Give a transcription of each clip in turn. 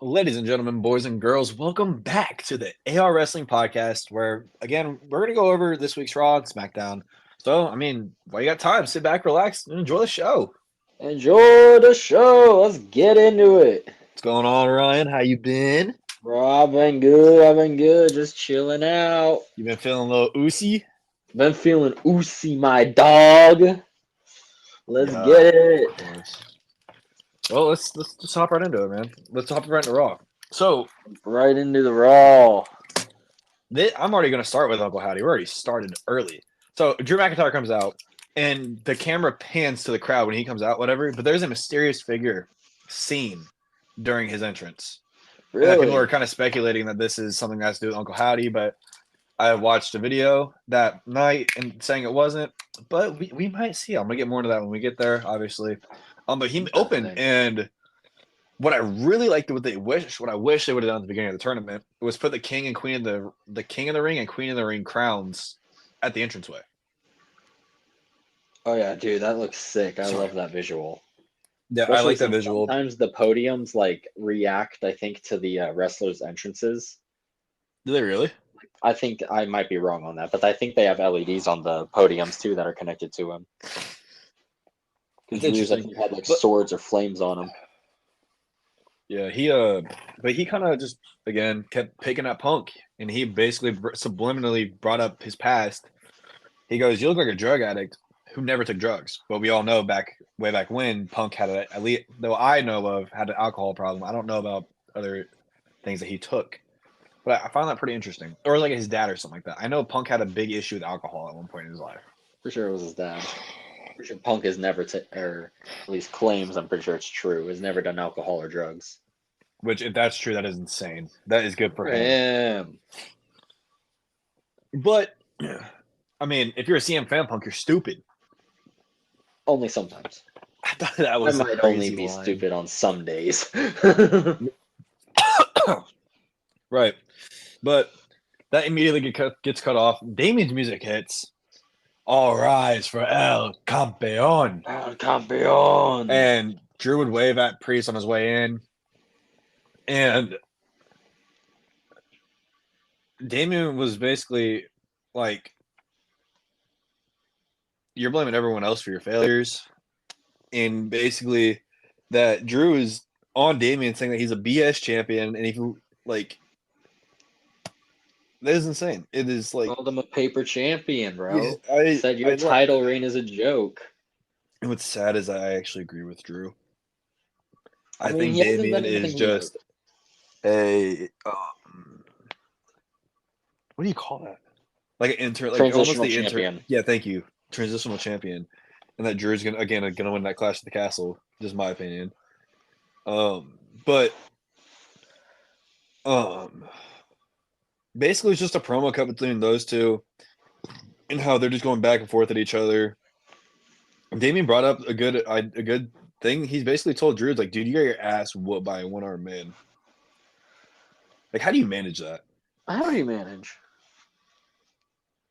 Ladies and gentlemen, boys and girls, welcome back to the AR Wrestling Podcast, where, again, we're going to go over this week's Raw and Smackdown. So, while you got time, sit back, relax, and enjoy the show. Enjoy the show. Let's get into it. What's going on, Ryan? How you been? Bro, I've been good. Just chilling out. You been feeling a little oozy? Been feeling oozy, my dog. Let's get it. Of course. Well, let's just hop right into it, man. Let's hop right into Raw. So, right into the Raw. I'm already going to start with Uncle Howdy. We already started early. So, Drew McIntyre comes out, and the camera pans to the crowd when he comes out, whatever. But there's a mysterious figure seen during his entrance. Really? People are kind of speculating that this is something that has to do with Uncle Howdy, but I watched a video that night and saying it wasn't. But we might see. I'm going to get more into that when we get there, obviously. But he opened, and what I really liked, what I wish they would have done at the beginning of the tournament was put the king and queen of the king of the ring and queen of the ring crowns at the entranceway. Oh yeah, dude, that looks sick. I love that visual. Yeah, Especially I like that visual. Sometimes the podiums react, I think, to the wrestlers' entrances. Do they really? I think I might be wrong on that, but I think they have LEDs on the podiums too that are connected to them. Because I think had swords or flames on them. Yeah, but he kind of just again kept picking at Punk, and he basically subliminally brought up his past. He goes, "You look like a drug addict who never took drugs," but we all know way back when Punk had at least, though I know of, had an alcohol problem. I don't know about other things that he took, but I found that pretty interesting. Or like his dad or something like that. I know Punk had a big issue with alcohol at one point in his life. For sure, it was his dad. Pretty sure Punk has never, or at least claims, I'm pretty sure it's true, has never done alcohol or drugs. Which, if that's true, that is insane. That is good for him. But, if you're a CM fan, Punk, you're stupid. Only sometimes. I thought that was I might only be stupid on some days. Right. But that immediately gets cut off. Damien's music hits. All rise for El Campeón. El Campeón. And Drew would wave at Priest on his way in. And Damien was basically like, you're blaming everyone else for your failures. And basically that Drew is on Damien saying that he's a BS champion. And if you, that is insane. It is called him a paper champion, bro. Said your title reign is a joke. And what's sad is I actually agree with Drew. I think Damien is just a what do you call that? Like an almost the champion. Yeah, thank you. Transitional champion. And that Drew's gonna win that Clash of the Castle, just my opinion. Basically it's just a promo cut between those two and how they're just going back and forth at each other. Damien brought up a good thing. He's basically told Drew, like, dude, you got your ass whooped by a one-armed man. Like, how do you manage that? How do you manage?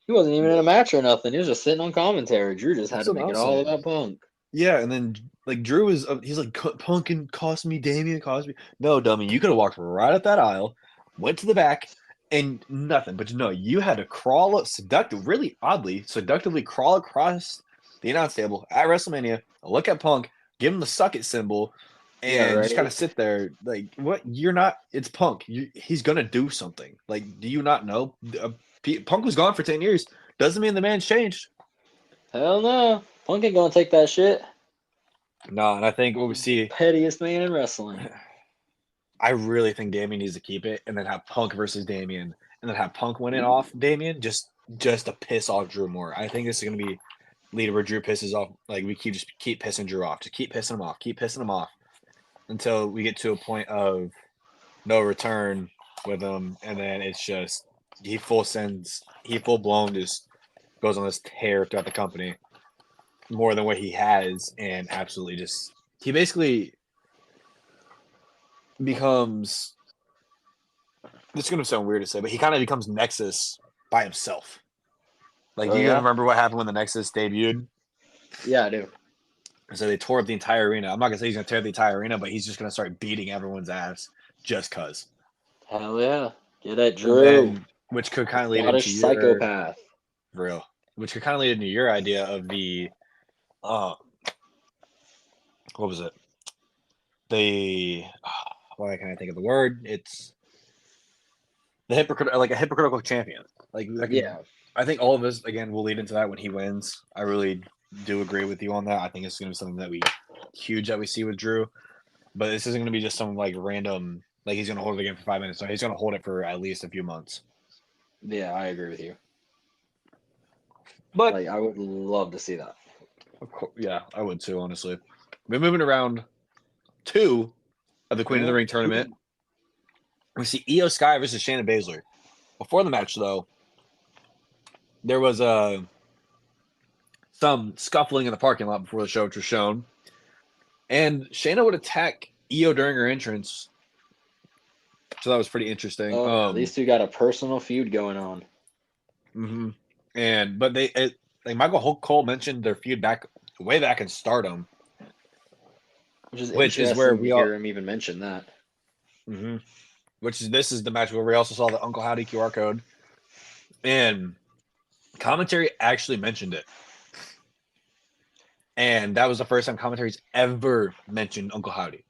He wasn't even in a match or nothing. He was just sitting on commentary. Drew just had to make it all about Punk. Yeah, and then Drew he's like, Punk can cost me, Damien cost me. No, dummy, you could have walked right up that aisle, went to the back, and nothing. But no, you had to crawl up, seductively crawl across the announce table at WrestleMania, look at Punk, give him the suck it symbol, and just kind of sit there. Like, what? You're not. It's Punk. He's gonna do something. Like, do you not know? Punk was gone for 10 years. Doesn't mean the man's changed. Hell no. Punk ain't gonna take that shit. No, and I think what we see, pettiest man in wrestling. I really think Damien needs to keep it, and then have Punk versus Damien, and then have Punk win it off Damien, just to piss off Drew more. I think this is gonna be lead where Drew pisses off. Like, we keep pissing Drew off, just keep pissing him off, until we get to a point of no return with him, and then it's just he full blown just goes on this tear throughout the company more than what he has, and absolutely just he basically becomes, this is gonna sound weird to say, but he kind of becomes Nexus by himself. Like, do you remember what happened when the Nexus debuted? Yeah, I do. So they tore up the entire arena. I'm not gonna say he's gonna tear up the entire arena, but he's just gonna start beating everyone's ass just cause. Hell yeah. Get at Drew. Then, which could kind of lead into Scottish your psychopath. real, which could kind of lead into your idea of the, what was it? Why can't I think of the word? It's the hypocritical champion. Yeah. I think all of us again will lead into that when he wins. I really do agree with you on that. I think it's going to be something that we see with Drew, but this isn't going to be just some like random like he's going to hold it again for 5 minutes. So he's going to hold it for at least a few months. Yeah, I agree with you. But like, I would love to see that. Of course, yeah, I would too. Honestly, we're moving to round 2 of the Queen of the Ring tournament. We see Io Sky versus Shayna Baszler. Before the match, though, there was some scuffling in the parking lot before the show, which was shown. And Shayna would attack Io during her entrance. So that was pretty interesting. Oh, these two got a personal feud going on. Mm-hmm. But Michael Cole mentioned their feud way back in Stardom. Which is where we hear him even mention that. Mm-hmm. This is the match where we also saw the Uncle Howdy QR code. And commentary actually mentioned it. And that was the first time commentary's ever mentioned Uncle Howdy.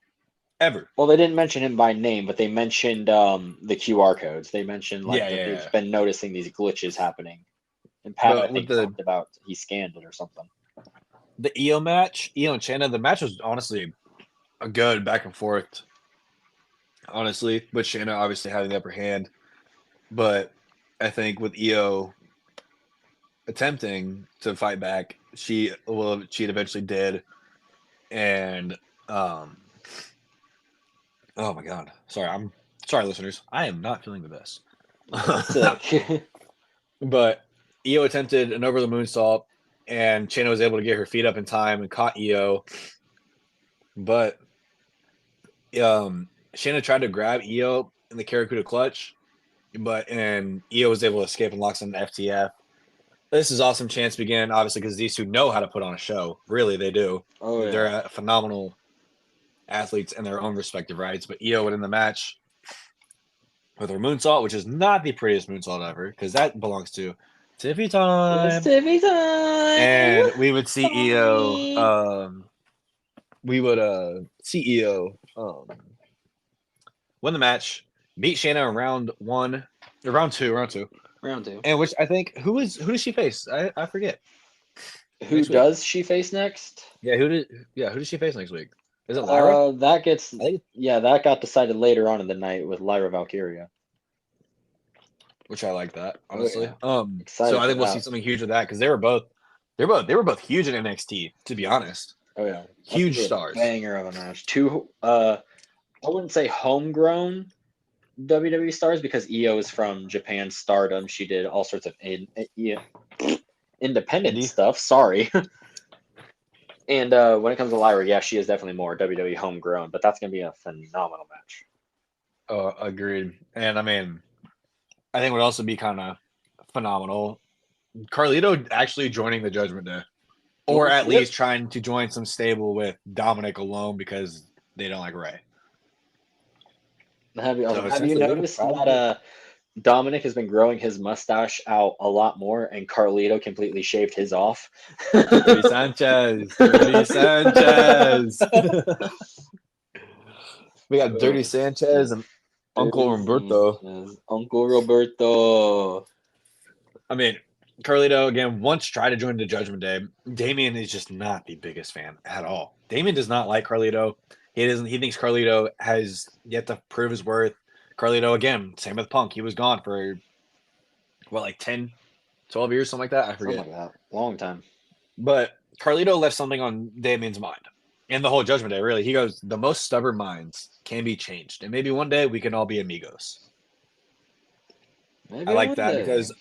Ever. Well, they didn't mention him by name, but they mentioned the QR codes. They mentioned they've been noticing these glitches happening. And Pat, I think, talked about he scanned it or something. The Io match, Io and Shayna, the match was honestly a good back and forth. Honestly, with Shayna obviously having the upper hand. But I think with Io attempting to fight back, she eventually did. And oh my god. Sorry, listeners. I am not feeling the best. Sick. But Io attempted an over the moonsault, and Shayna was able to get her feet up in time and caught Io. But Shayna tried to grab Io in the Karakuda clutch, and Io was able to escape and lock some FTF. This is awesome chance to begin, obviously, because these two know how to put on a show. Really, they do. Oh, yeah. They're phenomenal athletes in their own respective rights. But Io would end the match with her moonsault, which is not the prettiest moonsault ever, because that belongs to Tiffy Time. It's Tiffy Time. And we would see Io. We would see Io win the match, beat Shayna in round two. And which I think who does she face? I forget. Who does she face next? Yeah, who does she face next week? Is it Lyra? That got decided later on in the night with Lyra Valkyria. Which I like that, honestly. Oh, yeah. So I think we'll see something huge with that because they were both huge in NXT, to be honest. Oh yeah. Huge stars. Banger of a match. Two I wouldn't say homegrown WWE stars because Io is from Japan Stardom. She did all sorts of independent stuff. Sorry. And when it comes to Lyra, yeah, she is definitely more WWE homegrown, but that's going to be a phenomenal match. Agreed. And I mean, I think it would also be kind of phenomenal. Carlito actually joining the Judgment Day. Or at least trying to join some stable with Dominic alone because they don't like Ray. Have you noticed that Dominic has been growing his mustache out a lot more, and Carlito completely shaved his off? Dirty Sanchez. We got Dirty Sanchez and Uncle Roberto. Uncle Roberto. I mean, Carlito, again, once tried to join the Judgment Day. Damian is just not the biggest fan at all. Damian does not like Carlito. He thinks Carlito has yet to prove his worth. Carlito, again, same with Punk. He was gone for, 10, 12 years, something like that? I forget. Something like that. Long time. But Carlito left something on Damian's mind. And the whole Judgment Day, really. He goes, the most stubborn minds can be changed. And maybe one day we can all be amigos. I like that because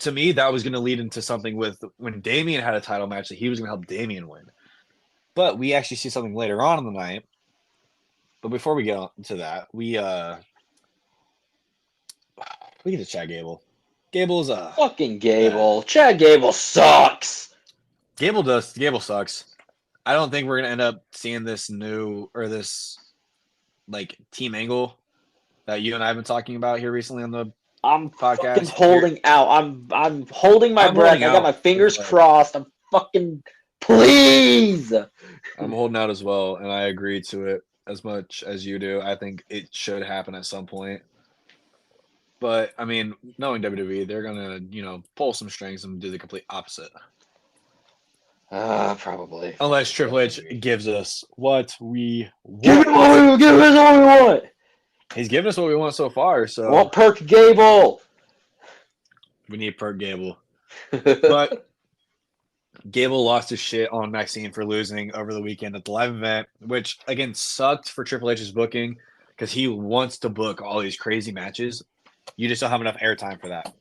to me, that was going to lead into something with when Damian had a title match that he was going to help Damian win. But we actually see something later on in the night. But before we get into that, we get to Chad Gable. Gable's fucking Gable. Chad Gable sucks. Gable sucks. I don't think we're going to end up seeing this like team angle that you and I have been talking about here recently on the I'm podcast. Fucking holding out. I'm holding my breath. I got my fingers crossed. I'm fucking please. I'm holding out as well, and I agree to it as much as you do. I think it should happen at some point. But I mean, knowing WWE, they're gonna, pull some strings and do the complete opposite. Probably. Unless Triple H gives us what we want. Give us what we want. He's given us what we want so far, so. Well, Perk Gable. We need Perk Gable. But Gable lost his shit on Maxine for losing over the weekend at the live event, which, again, sucked for Triple H's booking because he wants to book all these crazy matches. You just don't have enough airtime for that.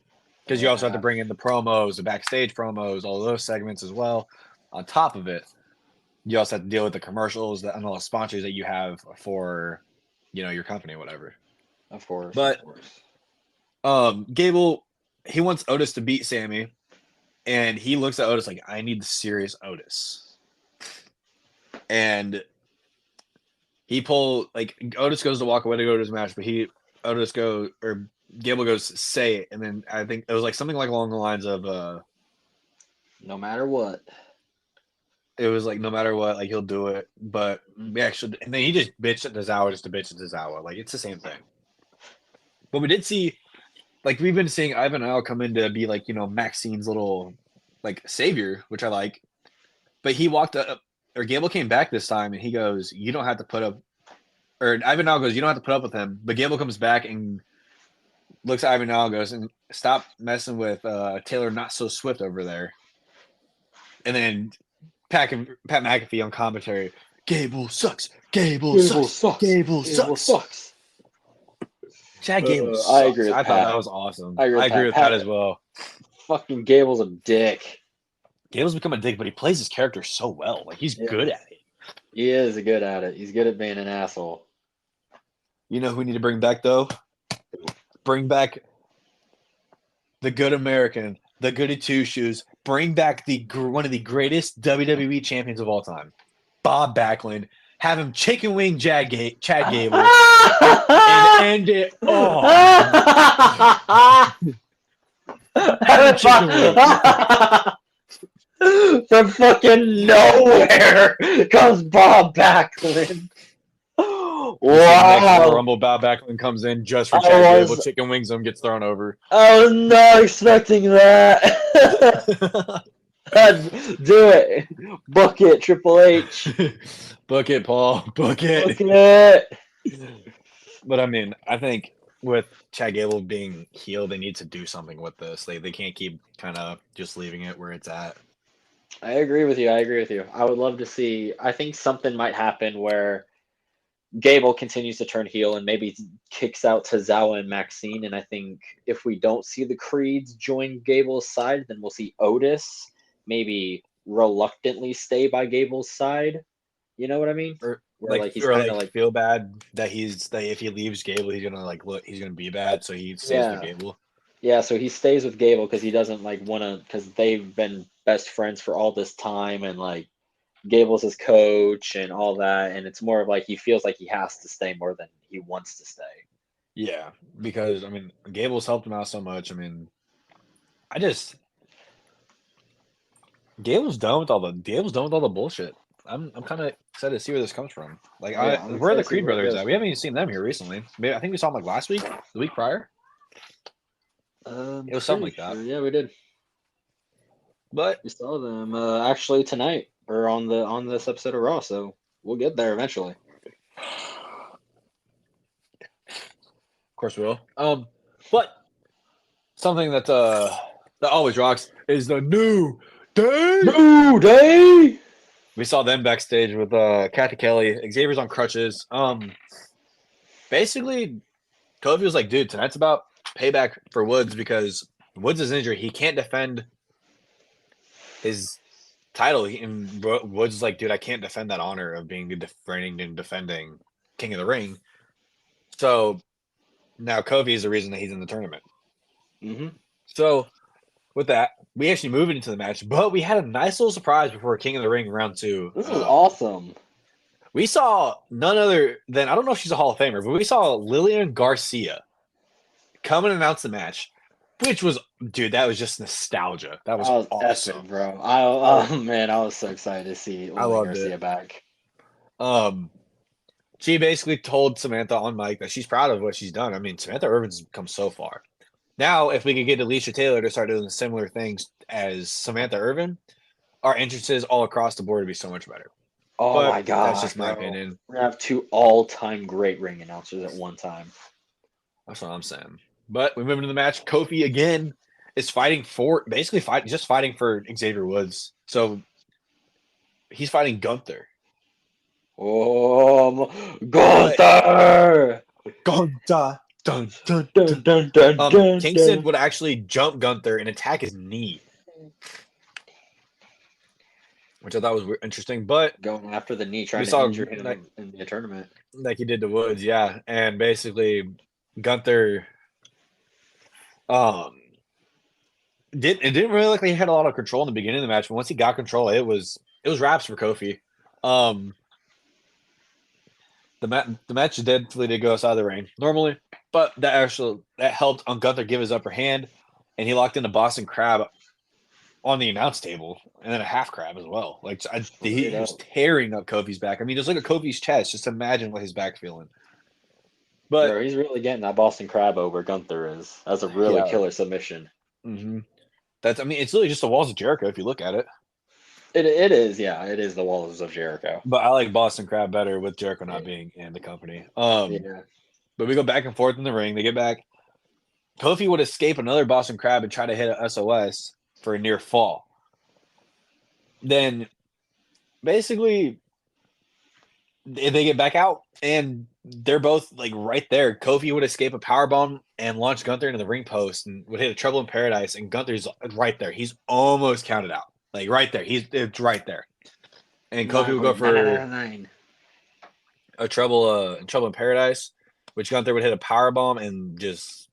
Because you also have to bring in the promos, the backstage promos, all those segments as well. On top of it, you also have to deal with the commercials and all the sponsors that you have for, your company or whatever. Of course. But Gable, he wants Otis to beat Sammy, and he looks at Otis like, I need the serious Otis. And Otis goes to walk away to go to his match, but Gable goes, say it. And then I think it was like something like along the lines of, no matter what. It was like, no matter what, like, he'll do it. But we actually, and then he just bitched at Tozawa just to bitch at Tozawa. Like, it's the same thing. But we did see, like, we've been seeing Ivan Al come in to be like, Maxine's little, like, savior, which I like. But he walked up, or Gable came back this time, and he goes, you don't have to put up, or Ivan Al goes, you don't have to put up with him. But Gable comes back and looks at Ivan Al, goes, and stop messing with Taylor Not So Swift over there. And then Pat McAfee on commentary, Gable sucks. Gable sucks. Gable sucks. Chad Gable sucks. I agree with I Pat. thought that was awesome. I agree with Pat as well. Fucking Gable's a dick. Gable's become a dick, but he plays his character so well. Like, he's good at it. He is good at it. He's good at being an asshole. You know who we need to bring back, though? Bring back the good American, the goody two-shoes. Bring back one of the greatest WWE champions of all time, Bob Backlund. Have him chicken wing Chad Gable and end it all. Have him chicken wing. From fucking nowhere comes Bob Backlund. Wow. Rumble Bob Backlund comes in just for Chad Gable. Chicken wings him, gets thrown over. I was not expecting that. Do it. Book it, Triple H. Book it, Paul. Book it. Book it. But I mean, I think with Chad Gable being healed, they need to do something with this. They can't keep kind of just leaving it where it's at. I agree with you. I would love to see. I think something might happen where Gable continues to turn heel and maybe kicks out Tozawa and Maxine. And I think if we don't see the Creeds join Gable's side, then we'll see Otis maybe reluctantly stay by Gable's side. You know what I mean? Or he's kind of feel bad that if he leaves Gable, he's gonna he's gonna be bad, so he stays with Gable. Yeah, so he stays with Gable because he doesn't want to, because they've been best friends for all this time, and Gable's his coach and all that, and it's more of he feels like he has to stay more than he wants to stay. Yeah, because I mean, Gable's helped him out so much. I mean, Gable's done with all the bullshit. I'm kind of excited to see where this comes from. Where are the Creed brothers at? We haven't even seen them here recently. Maybe I think we saw them last week, the week prior. It was something like that. Yeah, we did. But we saw them actually tonight or on this episode of Raw. So we'll get there eventually. Of course we will. But something that always rocks is the New Day. New Day. We saw them backstage with Kathy Kelly. Xavier's on crutches. Basically, Kofi was like, dude, tonight's about payback for Woods because Woods is injured. He can't defend his title. And Woods is like, dude, I can't defend that honor of being reigning and defending King of the Ring. So now Kofi is the reason that he's in the tournament. Mm-hmm. So with that, we actually moved into the match, but we had a nice little surprise before King of the Ring round 2. This was awesome. We saw none other than, I don't know if she's a Hall of Famer, but we saw Lillian Garcia come and announce the match, which was, dude, that was just nostalgia. That was I was awesome. epic, bro. I, Oh man, I was so excited to see I Lillian loved it. Garcia back. She basically told Samantha on mic that she's proud of what she's done. I mean, Samantha Irvin's come so far. Now, if we could get Alicia Taylor to start doing similar things as Samantha Irvin, our entrances all across the board would be so much better. Oh But my that's god, just my bro. opinion. We're gonna have two all-time great ring announcers at one time. That's what I'm saying. But we move into the match. Kofi again is fighting for just fighting for Xavier Woods. So he's fighting Gunther. Oh, Gunther! Gunther. Dun, dun, Dun, dun. dun, dun, dun, Kingston dun. would actually jump Gunther and attack his knee, which I thought was interesting. But Going after the knee, we trying to saw injure him in the tournament. like he did to Woods, yeah. And basically, Gunther um didn't really look like he had a lot of control in the beginning of the match, but once he got control, it was wraps for Kofi. The match definitely did go outside of the ring normally, but that helped Gunther give his upper hand, and he locked in a Boston Crab on the announce table, and then a half crab as well. Like he was tearing up Kofi's back. I mean, just look at Kofi's chest. Just imagine what his back's feeling. But Bro, he's really getting that Boston Crab over Gunther is. That's a really yeah, killer submission. mm-hmm. I mean, it's really just the walls of Jericho if you look at it. It is, yeah. It is the Walls of Jericho. But I like Boston Crab better with Jericho not being in the company. Yeah. But we go back and forth in the ring. They get back. Kofi would escape another Boston Crab and try to hit a SOS for a near fall. Then, basically, they get back out and they're both like right there. Kofi would escape a powerbomb and launch Gunther into the ring post and would hit a Trouble in Paradise, and Gunther's right there. He's almost counted out. Like right there. It's right there. And Kofi would go for a Trouble in Paradise, which Gunther would hit a powerbomb and just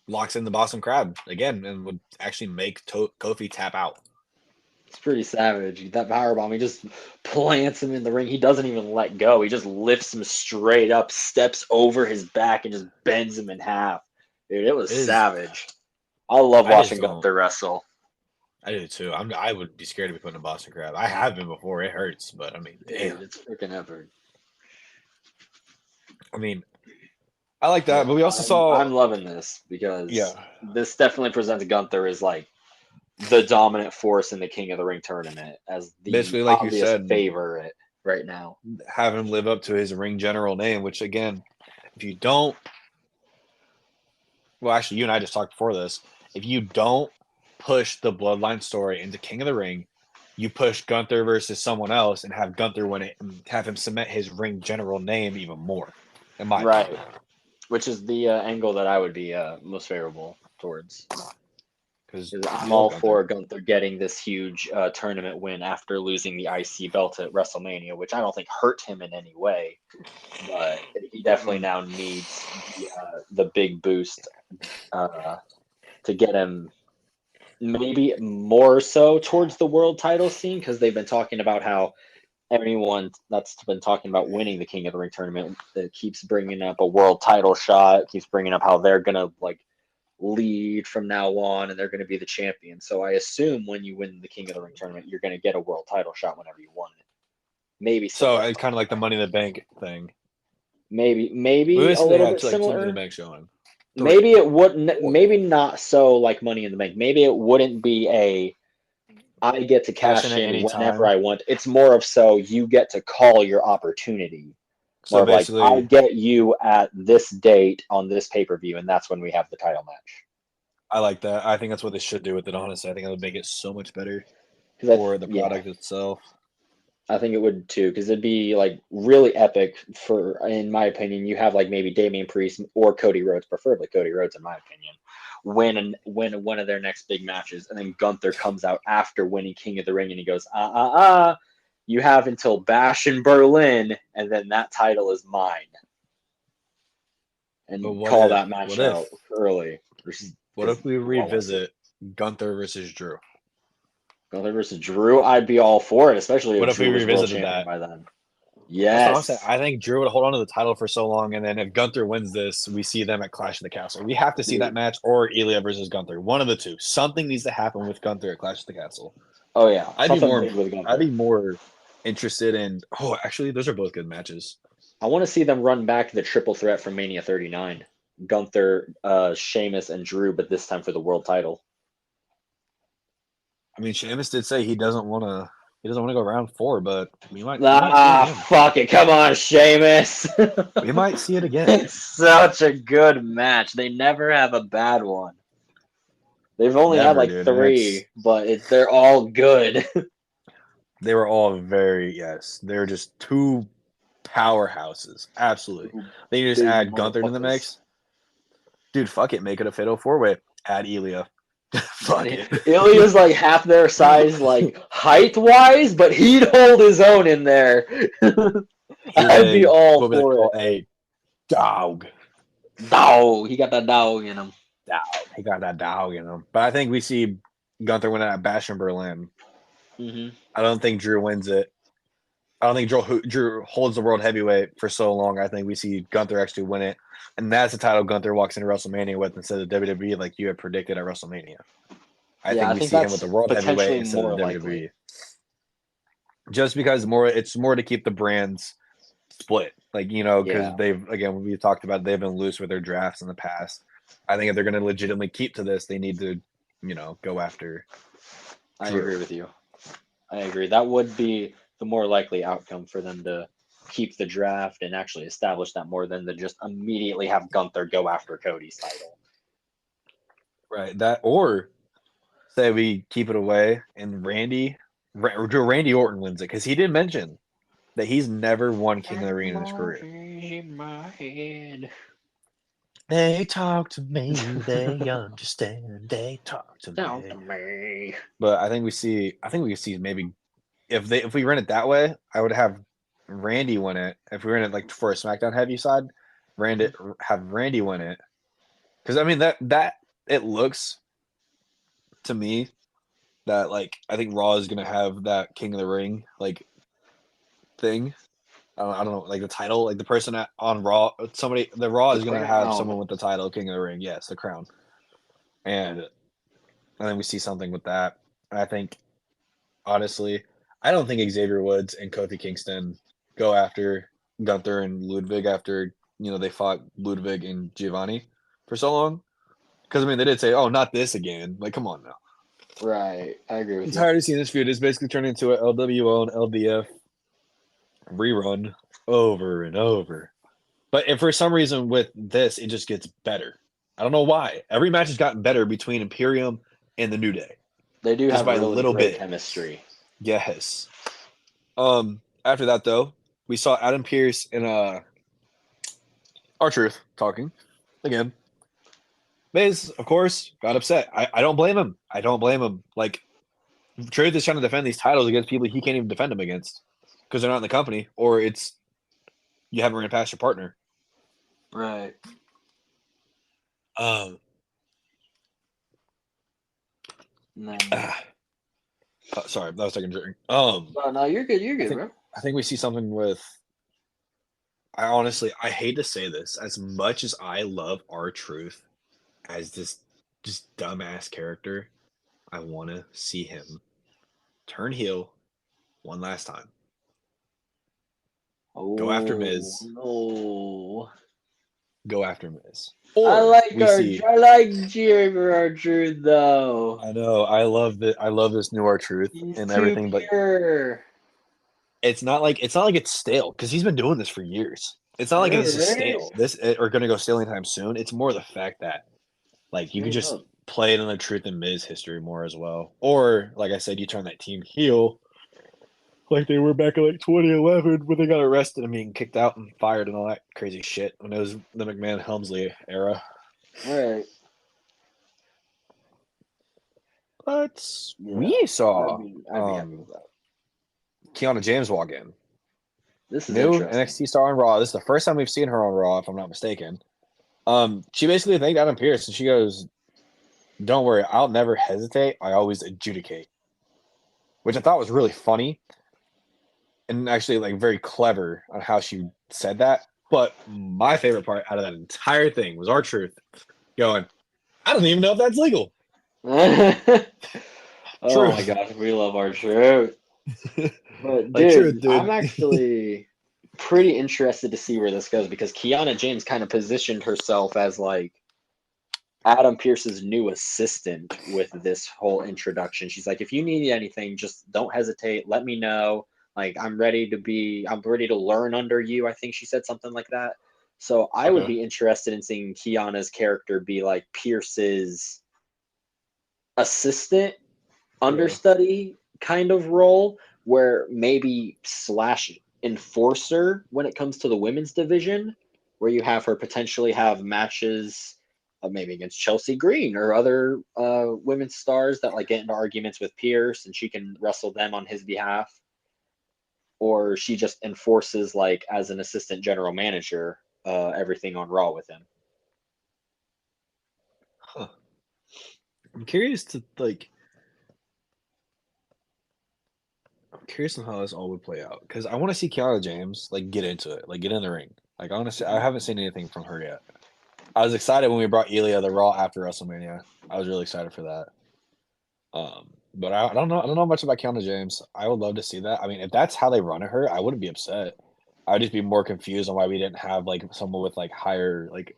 locks in the Boston Crab again and would actually make Kofi tap out. It's pretty savage. That powerbomb, he just plants him in the ring. He doesn't even let go. He just lifts him straight up, steps over his back, and just bends him in half. Dude, it was savage. I love watching Gunther wrestle. I do too. I would be scared to be put in a Boston Crab. I have been before. It hurts, but I mean, damn. Dude, it's freaking epic. I mean, I like that, but we also saw. I'm loving this because this definitely presents Gunther as like the dominant force in the King of the Ring tournament, as the basically, like obvious you said, favorite right now. Have him live up to his ring general name, which again, if you don't, well, actually, you and I just talked before this. If you don't push the Bloodline story into King of the Ring, you push Gunther versus someone else and have Gunther win it and have him cement his ring general name even more. In my opinion. Which is the angle that I would be most favorable towards. Because I'm all for Gunther getting this huge tournament win after losing the IC belt at WrestleMania, which I don't think hurt him in any way. But he definitely now needs the big boost to get him maybe more so towards the world title scene, because they've been talking about how everyone that's been talking about winning the King of the Ring tournament that keeps bringing up a world title shot, keeps bringing up how they're going to like lead from now on and they're going to be the champion. So I assume when you win the King of the Ring tournament, you're going to get a world title shot whenever you won it. Maybe so kind of like the Money in the Bank thing. Maybe a little bit similar. Money in the Bank showing. Maybe it wouldn't. Maybe not so like Money in the Bank. Maybe it wouldn't be a I get to cash in whenever I want. It's more of so you get to call your opportunity. So basically, like, I get you at this date on this pay-per-view, and that's when we have the title match. I like that. I think that's what they should do with it, honestly. I think it would make it so much better for the product itself. I think it would too, because it'd be like really epic for, in my opinion, you have like maybe Damian Priest or Cody Rhodes, preferably Cody Rhodes, in my opinion, win one of their next big matches, and then Gunther comes out after winning King of the Ring, and he goes, you have until Bash in Berlin, and then that title is mine. And call that match out early. What if we revisit Gunther versus Drew? Gunther versus Drew, I'd be all for it, especially if Drew we was world revisited champion that by then. That's what I'm saying. Yes, I think Drew would hold on to the title for so long, and then if Gunther wins this, we see them at Clash of the Castle. We have to see that dude. match, or Ilya versus Gunther. One of the two. Something needs to happen with Gunther at Clash of the Castle. Oh yeah, I'd be something more. big with I'd Gunther. be more interested in. Oh, actually, those are both good matches. I want to see them run back the triple threat from Mania 39. Gunther, Sheamus, and Drew, but this time for the world title. I mean, Sheamus did say he doesn't want to. He doesn't want to go round 4, but we might see it Ah, again. fuck it. Come on, Sheamus. We might see it again. It's such a good match. They never have a bad one. They've only had Never, like dude. And it's 3, but they're all good. they were all very yes. They were just two powerhouses. Absolutely. Then you just Big add Gunther to the motherfuckers. mix. Dude, fuck it. Make it a fatal 4-way. Add Ilya. Fuck it. Ilya's like half their size, like height wise, but he'd hold his own in there. He's I'd be all what would they for call it. a dog. Dog. He got that dog in him. Dog. He got that dog in him. But I think we see Gunther win it at Bash in Berlin. Mm-hmm. I don't think Drew wins it. I don't think Drew holds the world heavyweight for so long. I think we see Gunther actually win it. And that's the title Gunther walks into WrestleMania with instead of WWE, like you had predicted at WrestleMania. I Yeah, think I we think see him with that's the world heavyweight potentially instead more of the likely. WWE. Just because it's more to keep the brands split. Like, because Yeah, again, we talked about they've been loose with their drafts in the past. I think if they're going to legitimately keep to this, they need to, go after I Drew. agree with you. I agree. That would be the more likely outcome for them to keep the draft and actually establish that more than to just immediately have Gunther go after Cody's title. Right. That, or say we keep it away and Randy Orton wins it, because he did mention that he's never won King of the Ring in his career. In my head. They talk to me, they understand, they talk to Talk me. to me. But I think we see maybe if we run it that way, I would have Randy win it. If we ran it like for a SmackDown heavy side, have Randy win it. Because I mean that it looks to me that like I think Raw is gonna have that King of the Ring like thing. I don't know, like the title, like the person on Raw, the Raw The is gonna have crown. someone with the title King of the Ring. Yes, the crown. And then we see something with that. I think honestly, I don't think Xavier Woods and Kofi Kingston go after Gunther and Ludwig after they fought Ludwig and Giovanni for so long. Because I mean, they did say, "Oh, not this again." Like, come on now. Right. I agree I'm with you. tired of seeing this feud. It's basically turned into a LWO and LDF rerun over and over. But if for some reason with this, it just gets better. I don't know why. Every match has gotten better between Imperium and the New Day, They do just have by a really little great bit. chemistry. Yes. After that though, we saw Adam Pearce and R-Truth talking again. Miz, of course, got upset. I don't blame him. I don't blame him. Like, Truth is trying to defend these titles against people he can't even defend them against because they're not in the company, or it's you haven't ran past your partner. Right. Sorry, that was taking a drink. No, you're good. You're I good, think bro. I think we see something with. I hate to say this, as much as I love R-Truth as this just dumbass character, I want to see him turn heel one last time. Go after Oh Miz. no. Go after Miz. I Or like we our see. I like cheering for our truth though. I know. I love this new R-Truth He's and too everything, but pure. it's not like it's stale because he's been doing this for years. It's not like Yeah, it's just right? stale. Or going to go stale anytime soon. It's more the fact that like you could Straight just up. play it on the Truth and Miz history more as well. Or like I said, you turn that team heel like they were back in like 2011 when they got arrested and being kicked out and fired and all that crazy shit when it was the McMahon Helmsley era. Right. But Yeah. we saw I'd be happy with that. Kiana James walk in. This is New interesting. NXT star on Raw. This is the first time we've seen her on Raw, if I'm not mistaken. She basically thanked Adam Pearce and she goes, "Don't worry, I'll never hesitate. I always adjudicate," which I thought was really funny. and actually like very clever on how she said that. But my favorite part out of that entire thing was R-Truth going, I don't even know if that's legal. Oh my Truth. gosh, we love our truth. But Like truth, dude, I'm dude. actually pretty interested to see where this goes because Kiana James kind of positioned herself as like Adam Pierce's new assistant with this whole introduction. She's like, if you need anything, just don't hesitate. Let me know. Like, I'm ready to learn under you. I think she said something like that. So I would Okay. be interested in seeing Kiana's character be like Pierce's assistant, Yeah. understudy kind of role, where maybe slash enforcer when it comes to the women's division, where you have her potentially have matches maybe against Chelsea Green or other women's stars that like get into arguments with Pierce and she can wrestle them on his behalf, or she just enforces like as an assistant general manager everything on Raw with him. Huh. I'm curious to like. I'm curious on how this all would play out because I want to see Kiana James like get into it, like get in the ring. Like honestly, I haven't seen anything from her yet. I was excited when we brought Ilya the Raw after WrestleMania. I was really excited for that. But I don't know. I don't know much about Kiana James. I would love to see that. I mean, if that's how they run her, I wouldn't be upset. I'd just be more confused on why we didn't have like someone with like higher like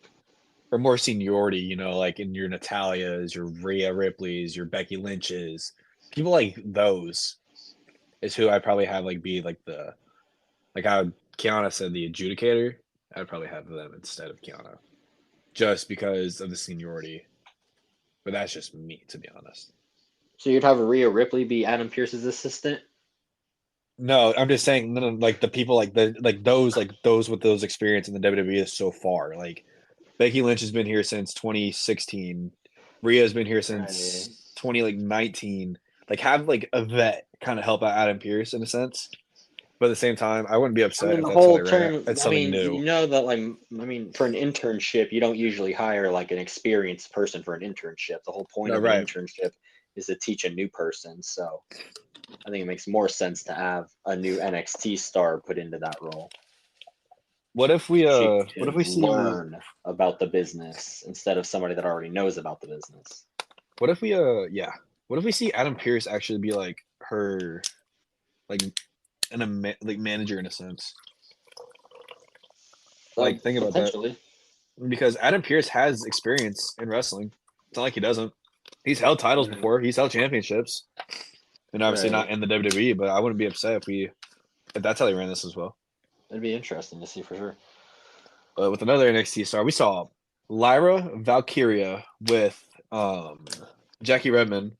or more seniority. You know, like in your Natalias, your Rhea Ripley's, your Becky Lynch's, people like those is who I'd probably have like be like the like how Kiana said the adjudicator. I'd probably have them instead of Kiana, just because of the seniority. But that's just me, to be honest. So you'd have Rhea Ripley be Adam Pierce's assistant. No, I'm just saying, no, no, like the people, like those with those experience in the WWE so far. Like Becky Lynch has been here since 2016. Rhea's been here Right. since 2019. Like have like a vet kind of help out Adam Pierce in a sense. But at the same time, I wouldn't be I upset mean, if the that's how whole they ran it. term, It's I something mean, new. you know that, like, I mean, for an internship, you don't usually hire like an experienced person for an internship. The whole point No, of an right. internship is to teach a new person. So I think it makes more sense to have a new NXT star put into that role. She What if can we see learn about the business instead of somebody that already knows about the business. what if we yeah. What if we see Adam Pierce actually be like her like like manager in a sense? Like think about that. Potentially. Because Adam Pierce has experience in wrestling. It's not like he doesn't. He's held titles Right. before. He's held championships, and obviously not Right. in the WWE. But I wouldn't be upset if that's how they ran this as well. It'd be interesting to see for sure. But with another NXT star, we saw Lyra Valkyria with Jackie Redmond,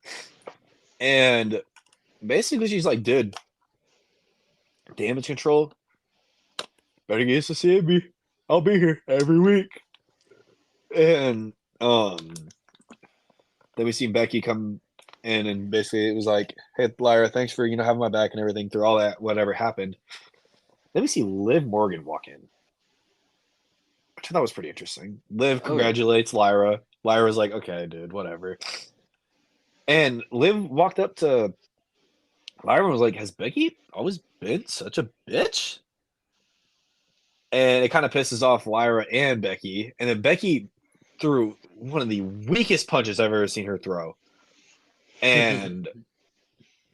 and basically she's like, "Dude, damage control. Better get used to seeing me. I'll be here every week." And then we seen Becky come in and basically it was like, "Hey, Lyra, thanks for having my back and everything through all that whatever happened." Then we see Liv Morgan walk in, which I thought was pretty interesting. Liv Oh yeah. congratulates Lyra. Lyra's like, "Okay, dude, whatever." And Liv walked up to Lyra and was like, "Has Becky always been such a bitch?" And it kind of pisses off Lyra and Becky. And then Becky threw one of the weakest punches I've ever seen her throw. And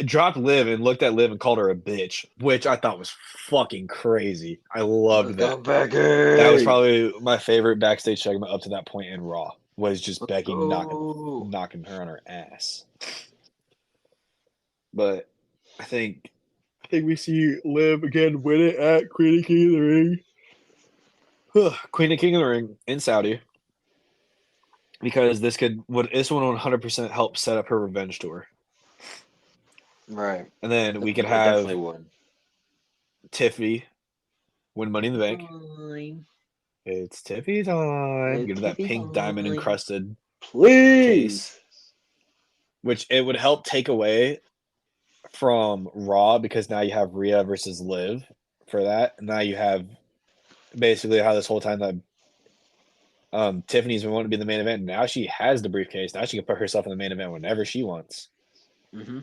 dropped Liv and looked at Liv and called her a bitch, which I thought was fucking crazy. I Let's loved go, that. That was Becky. probably my favorite backstage segment up to that point in Raw. Was just Let's Becky go. knocking her on her ass. But I think we see Liv again win it at Queen of King of the Ring. Queen of King of the Ring in Saudi. Because this one 100% help set up her revenge tour. Right. And then we could It have definitely would. Tiffany win Money in the Bank. Fine. It's Tiffy time. Get It's to that Tiffy pink diamond time. encrusted case, Please. which it would help take away from Raw because now you have Rhea versus Liv for that. And now you have basically how this whole time that Tiffany's been wanting to be the main event. Now she has the briefcase. Now she can put herself in the main event whenever she wants. Hmm.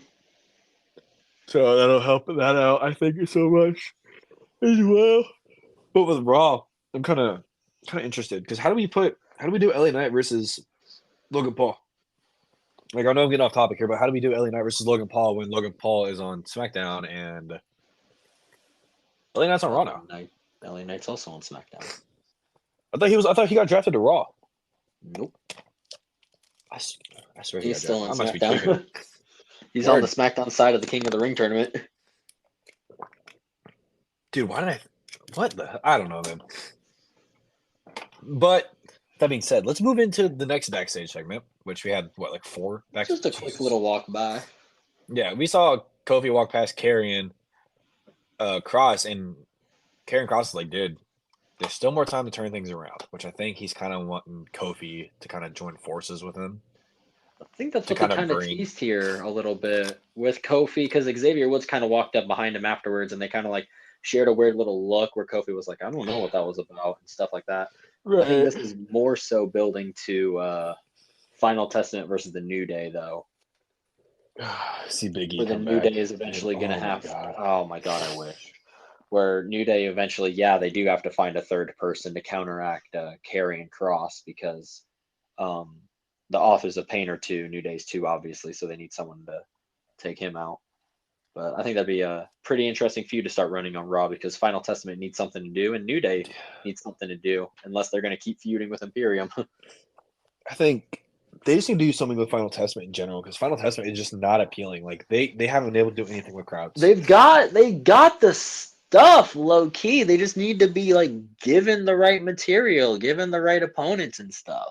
So that'll help that out, I think, so much as well. But with Raw, I'm kind of interested because how do we do LA Knight versus Logan Paul? Like I know I'm getting off topic here, but how do we do LA Knight versus Logan Paul when Logan Paul is on SmackDown and LA Knight's on Raw now? LA Knight's also on SmackDown. I thought he got drafted to Raw. Nope. I swear He's still on I must be SmackDown. tweaking. He's on the SmackDown side of the King of the Ring tournament. Dude, why did I? What the? I don't know, man. But that being said, let's move into the next backstage segment, which we had like 4 backstage. Just a quick little walk by. Yeah, we saw Kofi walk past Karrion Cross, and Karrion Cross is like, dude, there's still more time to turn things around, which I think he's kind of wanting Kofi to kind of join forces with him. I think that's what they kind of teased here a little bit with Kofi, because Xavier Woods kind of walked up behind him afterwards, and they kind of like shared a weird little look where Kofi was like, I don't know what that was about and stuff like that. Right. I think this is more so building to Final Testament versus the New Day, though. See Big E where the New Day is eventually going to have. Oh my god, I wish. Where New Day eventually, yeah, they do have to find a third person to counteract Karrion Cross because the Author's a pain or two, New Day's 2, obviously, so they need someone to take him out. But I think that'd be a pretty interesting feud to start running on Raw because Final Testament needs something to do, and New Day needs something to do, unless they're going to keep feuding with Imperium. I think they just need to do something with Final Testament in general because Final Testament is just not appealing. Like they haven't been able to do anything with crowds. They got the stuff low key. They just need to be like given the right material, given the right opponents and stuff.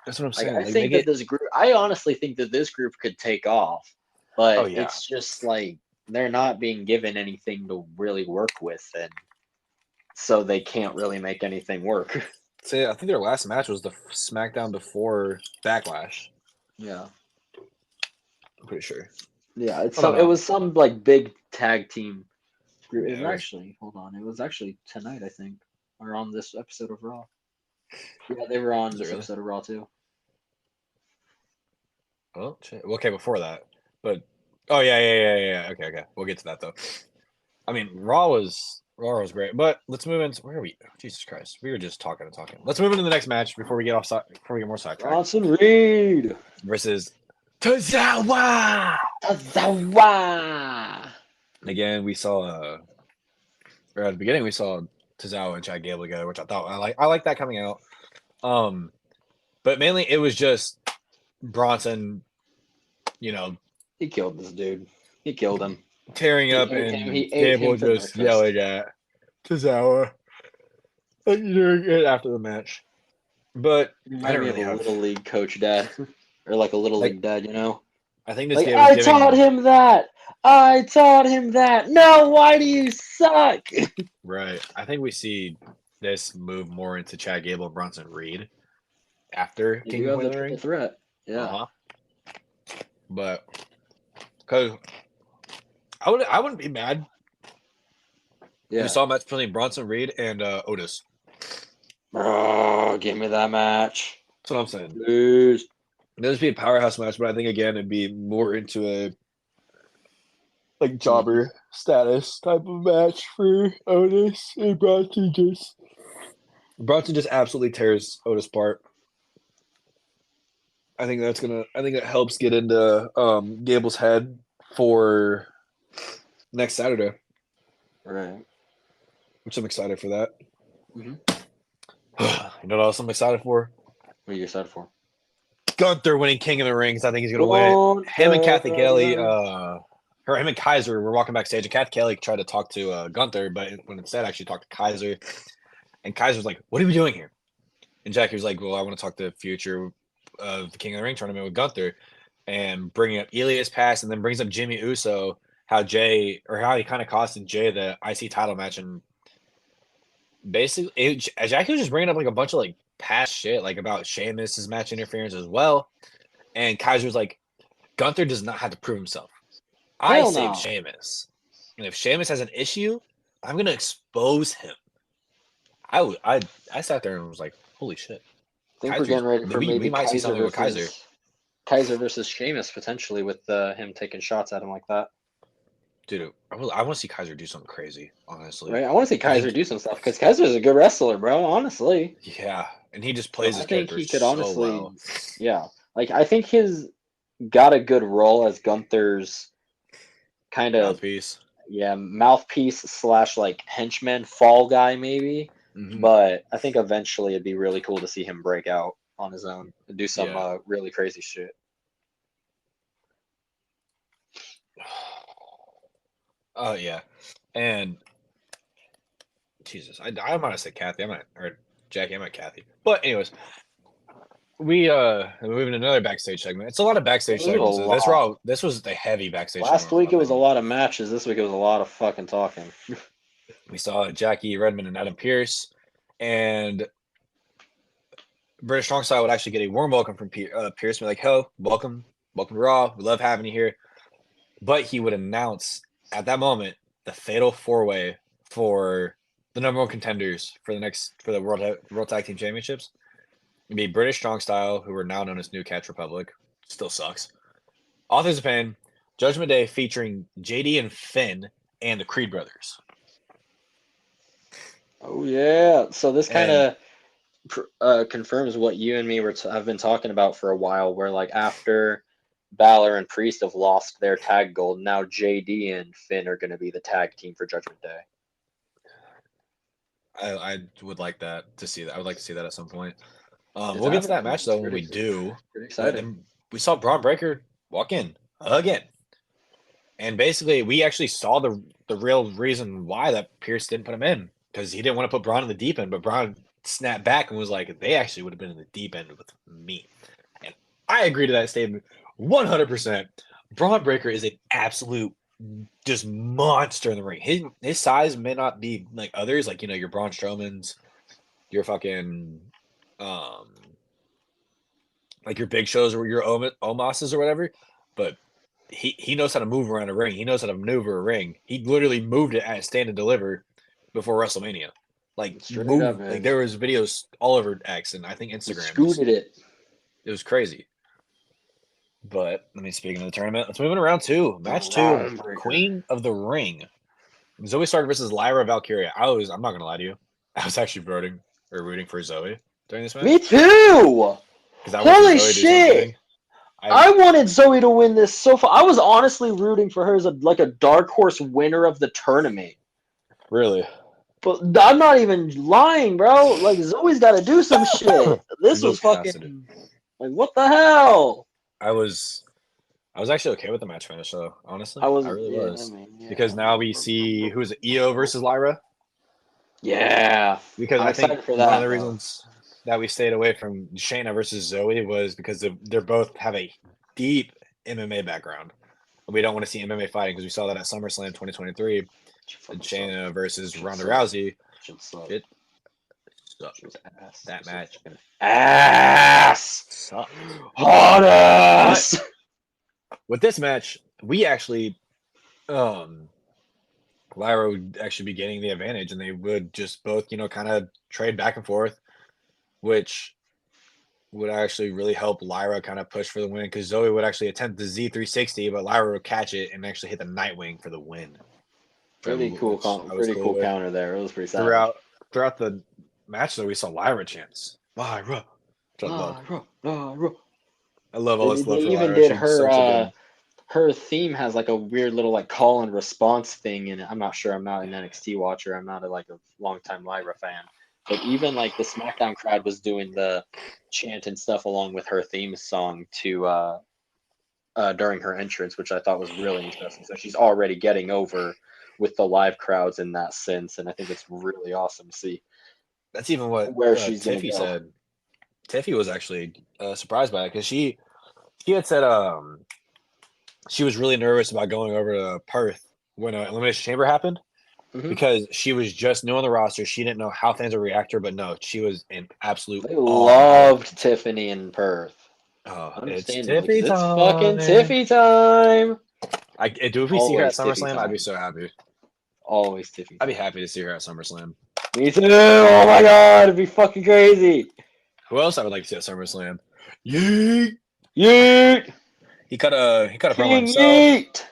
That's what I'm saying. I think that this group. I honestly think that this group could take off, but it's just like they're not being given anything to really work with, and so they can't really make anything work. See, I think their last match was the SmackDown before Backlash. Yeah, I'm pretty sure. Yeah, it was some like big tag team group. It was actually tonight, I think, or on this episode of Raw. Yeah, they were on this episode of Raw too. Oh shit. Okay, before that, but yeah. Okay. We'll get to that though. I mean, Raw was great, but let's move into where are we? Oh, Jesus Christ, we were just talking. Let's move into the next match before we get more sidetracked. Bronson Reed versus Tozawa. Again, we saw or at the beginning we saw Tozawa and Chad Gable together, which I thought I like that coming out. But mainly it was just Bronson, he killed this dude. He killed him. Tearing up and Gable just yelling at Tozawa during it after the match. But I don't really have a little league coach dad or like a little league dad, I think this like, game I taught him that. No, why do you suck? Right. I think we see this move more into Chad Gable and Bronson Reed after King of the Ring. Threat. Yeah. But because I wouldn't be mad. Yeah. We saw a match between Bronson Reed and Otis. Oh, give me that match. That's what I'm saying. Please. This would be a powerhouse match, but I think again it'd be more into a like jobber status type of match for Otis and Bronson just absolutely tears Otis apart. I think that helps get into Gable's head for next Saturday. Right. Which I'm excited for that. Mm-hmm. You know what else I'm excited for? What are you excited for? Gunther winning King of the Rings. I think he's going to win it. Him and Kathy Kelly, him and Kaiser were walking backstage, and Kathy Kelly tried to talk to Gunther, but when instead actually talked to Kaiser. And Kaiser was like, "What are we doing here?" And Jackie was like, "Well, I want to talk to the future of the King of the Ring tournament with Gunther," and bringing up Elias Pass, and then brings up Jimmy Uso, how he kind of costed Jay the IC title match, and basically Jackie was just bringing up like a bunch of like past shit, like about Sheamus's match interference as well. And Kaiser was like, Gunther does not have to prove himself. I saved Sheamus. And if Sheamus has an issue, I'm going to expose him. I sat there and was like, holy shit. I think we're getting ready for maybe might see something with Kaiser versus Sheamus potentially with him taking shots at him like that. Dude, I want to see Kaiser do something crazy, honestly. Right? I want to see Kaiser do some stuff because Kaiser's a good wrestler, bro. Honestly. Yeah, and he just So plays I his think character he could so honestly, well. yeah. Like I think his got a good role as Gunther's kind of Mouthpiece. mouthpiece slash like henchman fall guy maybe. Hmm. But I think eventually it'd be really cool to see him break out on his own and do some Yeah. really crazy shit. Oh yeah, and Jesus, I might have said Kathy. Or Jackie. I might Kathy. But anyways, we're moving to another backstage segment. It's a lot of backstage This was a segments. lot. This was the heavy backstage Last segment, in my week it was a opinion. lot of matches. This week it was a lot of fucking talking. We saw Jackie Redmond and Adam Pierce, and British Strong Style would actually get a warm welcome from Pierce, be like, "Ho, welcome to Raw. We love having you here." But he would announce at that moment the fatal 4-way for the number one contenders for the World Tag Team Championships. It'd be British Strong Style, who are now known as New Catch Republic. Still sucks. Authors of Pain, Judgment Day featuring JD and Finn and the Creed brothers. Oh yeah. So this kind And of confirms what you and me have been talking about for a while, where like after Balor and Priest have lost their tag gold, now JD and Finn are going to be the tag team for Judgment Day. I would like that to see that. I would like to see that at some point. It's We'll get to that happening. match It's though when we pretty do. But exciting. then we saw Braun Breaker walk in again, and basically we actually saw the real reason why that Pierce didn't put him in, because he didn't want to put Braun in the deep end, but Braun snapped back and was like, "They actually would have been in the deep end with me," and I agree to that statement 100%. Braun Breaker is an absolute just monster in the ring. His size may not be like others, like your Braun Strowman's, your fucking like your Big Shows or your Omos's or whatever, but he knows how to move around a ring. He knows how to maneuver a ring. He literally moved it at Stand and Deliver before WrestleMania. Like Straight up, move, man. like there was videos all over X and I think Instagram. Scooted it. It was crazy. But speaking of the tournament, let's move in to round 2. Match 2, Queen of the Ring. Zoe Stark versus Lyra Valkyria. I'm not gonna lie to you. I was actually rooting for Zoe during this match. Me too. Holy shit! I wanted Zoe to win this so far. I was honestly rooting for her as a dark horse winner of the tournament. Really? But I'm not even lying, bro. Like Zoe's got to do some shit. This was fucking like what the hell? I was actually okay with the match finish though. Honestly, I really was. Because now we see who is it, EO versus Lyra. Yeah, because I'm I think excited for that, one of the reasons that we stayed away from Shayna versus Zoe was because they're both have a deep MMA background. We don't want to see MMA fighting because we saw that at SummerSlam 2023. Shayna versus Ronda Rousey. It sucked. That match ass sucked. Hot ass. With this match, we actually Lyra would actually be getting the advantage, and they would just both, kind of trade back and forth, which would actually really help Lyra kind of push for the win, because Zoe would actually attempt the Z360, but Lyra would catch it and actually hit the Nightwing for the win. Pretty cool counter there. It was pretty savage. Throughout the match, though, we saw Lyra chants. Lyra. Lyra. I love all this love for They even Lyra. did her theme has like a weird little like call and response thing in it. I'm not sure. I'm not an NXT watcher. I'm not a long-time Lyra fan. But even like the SmackDown crowd was doing the chant and stuff along with her theme song to during her entrance, which I thought was really interesting. So she's already getting over with the live crowds in that sense, and I think it's really awesome to see. That's even what she's Tiffy said. Tiffy was actually surprised by it, because she had said she was really nervous about going over to Perth when Elimination Chamber happened, because she was just new on the roster. She didn't know how fans would react to her, but no, she was in absolute They loved Tiffany in Perth. Oh, it's Tiffy time. It's fucking Tiffy time. If we see her at SummerSlam, I'd be so happy. Always Tiffy. I'd be happy to see her at SummerSlam. Me too. Oh my god, it'd be fucking crazy. Who else I would like to see at SummerSlam? Yeet. Yeet. He cut a promo himself. Yeet.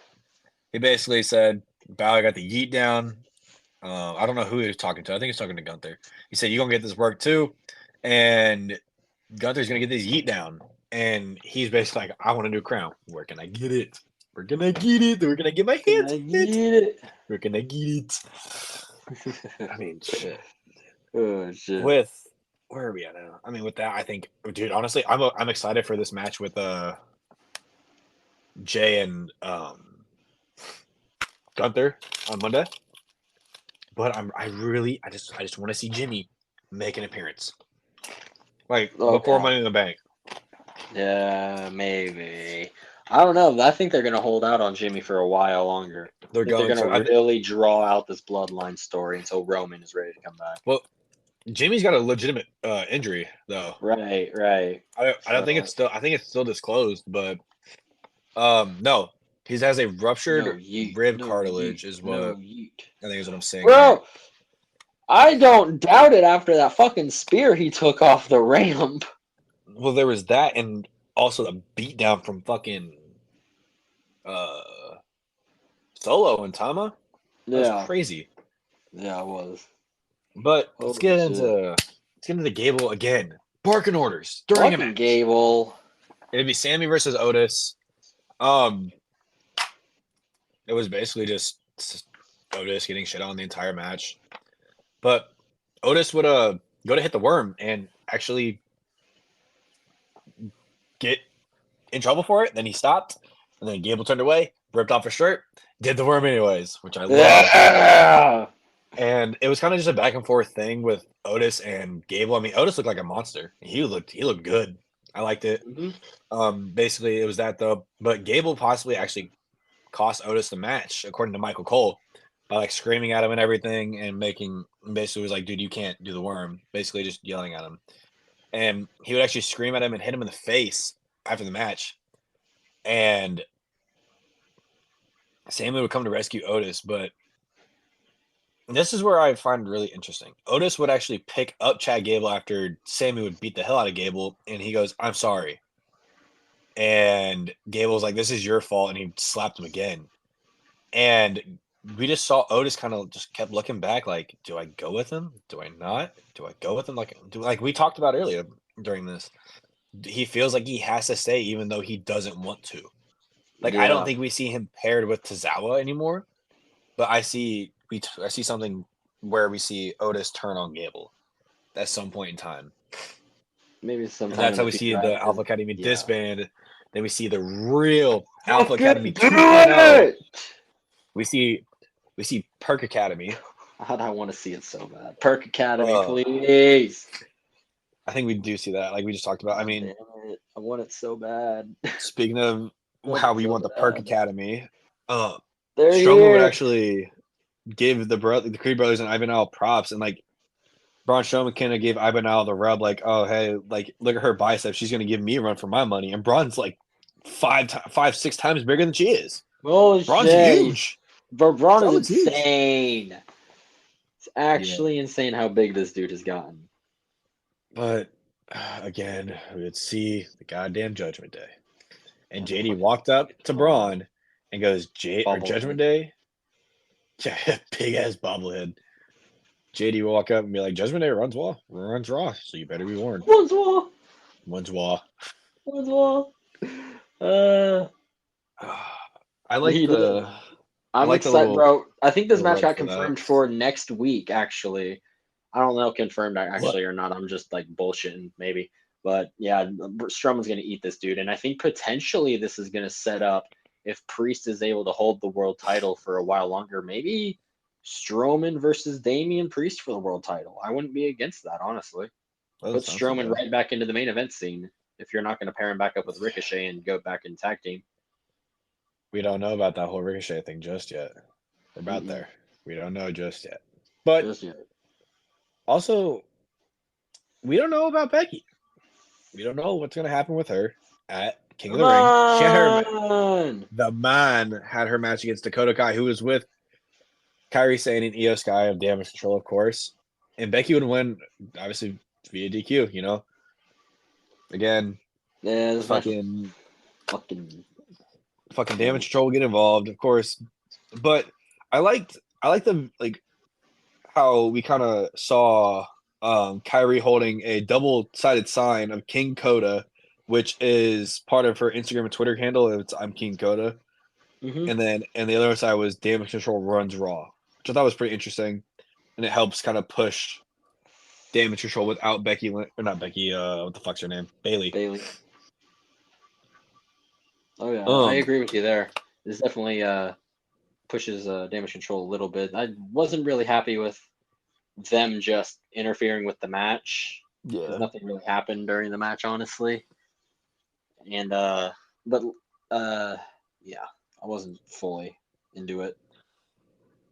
He basically said Balor got the yeet down. I don't know who he was talking to. I think he's talking to Gunther. He said, "You're gonna get this work too," and Gunther's gonna get this yeet down. And he's basically like, "I want a new crown. Where can I get it? Where can I get it? Where can I get my Can hands I on get it? it? Where can I get it?" I mean, shit. Oh shit. With where are we at now? I mean, with that, I think, dude. Honestly, I'm excited for this match with Jay and Gunther on Monday. But I just want to see Jimmy make an appearance, like Oh before yeah. Money in the Bank. Yeah, maybe. I don't know. I think they're gonna hold out on Jimmy for a while longer. They're I think they're going gonna to. really draw out this bloodline story until Roman is ready to come back. Well, Jimmy's got a legitimate injury though. Right, right. I don't think it's So still. I think it's still disclosed, but no, he has a ruptured no yeet, rib no cartilage, yeet, is no what yeet. I think is what I'm saying here. Bro, I don't doubt it after that fucking spear he took off the ramp. Well, there was that, and also the beatdown from fucking uh Solo and Tama. That was Yeah, crazy. yeah, it was. But Holy shit. let's get into Gable again. Barking orders during a Fucking match. Gable. It'd be Sammy versus Otis. Um, it was basically just Otis getting shit on the entire match. But Otis would go to hit the worm and actually get in trouble for it. Then he stopped, and then Gable turned away, ripped off his shirt, did the worm anyways, which I love. Yeah. And it was kind of just a back and forth thing with Otis and Gable. I mean, Otis looked like a monster. He looked good. I liked it. Basically, it was that though. But Gable possibly actually cost Otis the match, according to Michael Cole, by like screaming at him and everything, and making basically was like, "Dude, you can't do the worm." Basically, just yelling at him, and he would actually scream at him and hit him in the face after the match. And Sammy would come to rescue Otis, but this is where I find really interesting. Otis would actually pick up Chad Gable after Sammy would beat the hell out of Gable, and he goes, "I'm sorry." And Gable's like, "This is your fault," and he slapped him again. And we just saw Otis kind of just kept looking back, like, "Do I go with him? Do I not? Do I go with him?" Like we talked about earlier during this, he feels like he has to stay, even though he doesn't want to. Like I don't Yeah. think we see him paired with Tozawa anymore, but I see something where we see Otis turn on Gable at some point in time. Maybe And sometime that's in how the we see future. the Alpha Academy Yeah. disband. Then we see the real Alpha Fucking Academy do 2.0. it! We see Perk Academy. I want to see it so bad. Perk Academy, Uh, please. I think we do see that, like we just talked about. I mean, Damn it. I want it so bad. speaking of Want how it we so want the Perk bad. Academy, They're Strowman would here. actually give the Creed brothers and Ivan props, and like Braun Strowman kind of gave Ivan the rub, like, "Oh hey, like look at her biceps. She's gonna give me a run for my money." And Braun's like 6 times bigger than she is. Holy Braun's shit. huge. Braun is Strowman's huge. insane. It's Yeah, actually insane how big this dude has gotten. but again, we would see the goddamn Judgment Day, and JD walked up to Braun and goes, Judgment Day." Yeah, big ass bobblehead. JD will walk up and be like, "Judgment Day runs Raw, so you better be warned." Once more. Runs Raw. Once more. Uh, I like the I'm excited, little bro. I think this match rub got for that. confirmed for next week, actually. I don't know confirmed What? actually or not. I'm just like bullshitting, maybe. But yeah, Strowman's going to eat this dude. And I think potentially this is going to set up, if Priest is able to hold the world title for a while longer, maybe Strowman versus Damian Priest for the world title. I wouldn't be against that, honestly. Put Strowman right back into the main event scene if you're not going to pair him back up with Ricochet and go back in tag team. We don't know about that whole Ricochet thing just yet. We're about there. We don't know just yet. But Just yet. also, we don't know about Becky. We don't know what's going to happen with her at King of the Ring. She had the man had her match against Dakota Kai, who was with Kairi Sane and Io Sky of Damage Control, of course. And Becky would win, obviously, via DQ, you know? Again, yeah, this fucking fucking Damage Control will get involved. Of course, But I liked the like how we kind of saw Kyrie holding a double-sided sign of King Coda, which is part of her Instagram and Twitter handle. It's I'm King Coda, Hmm. and the other side was Damage Control runs Raw, which I thought was pretty interesting, and it helps kind of push Damage Control without Becky or not Becky. What the fuck's her name? Bailey. Bailey. Oh yeah, I Um, agree with you there. This definitely pushes damage control a little bit. I wasn't really happy with them just interfering with the match because yeah, nothing really happened during the match, honestly. And but uh, yeah, I wasn't fully into it.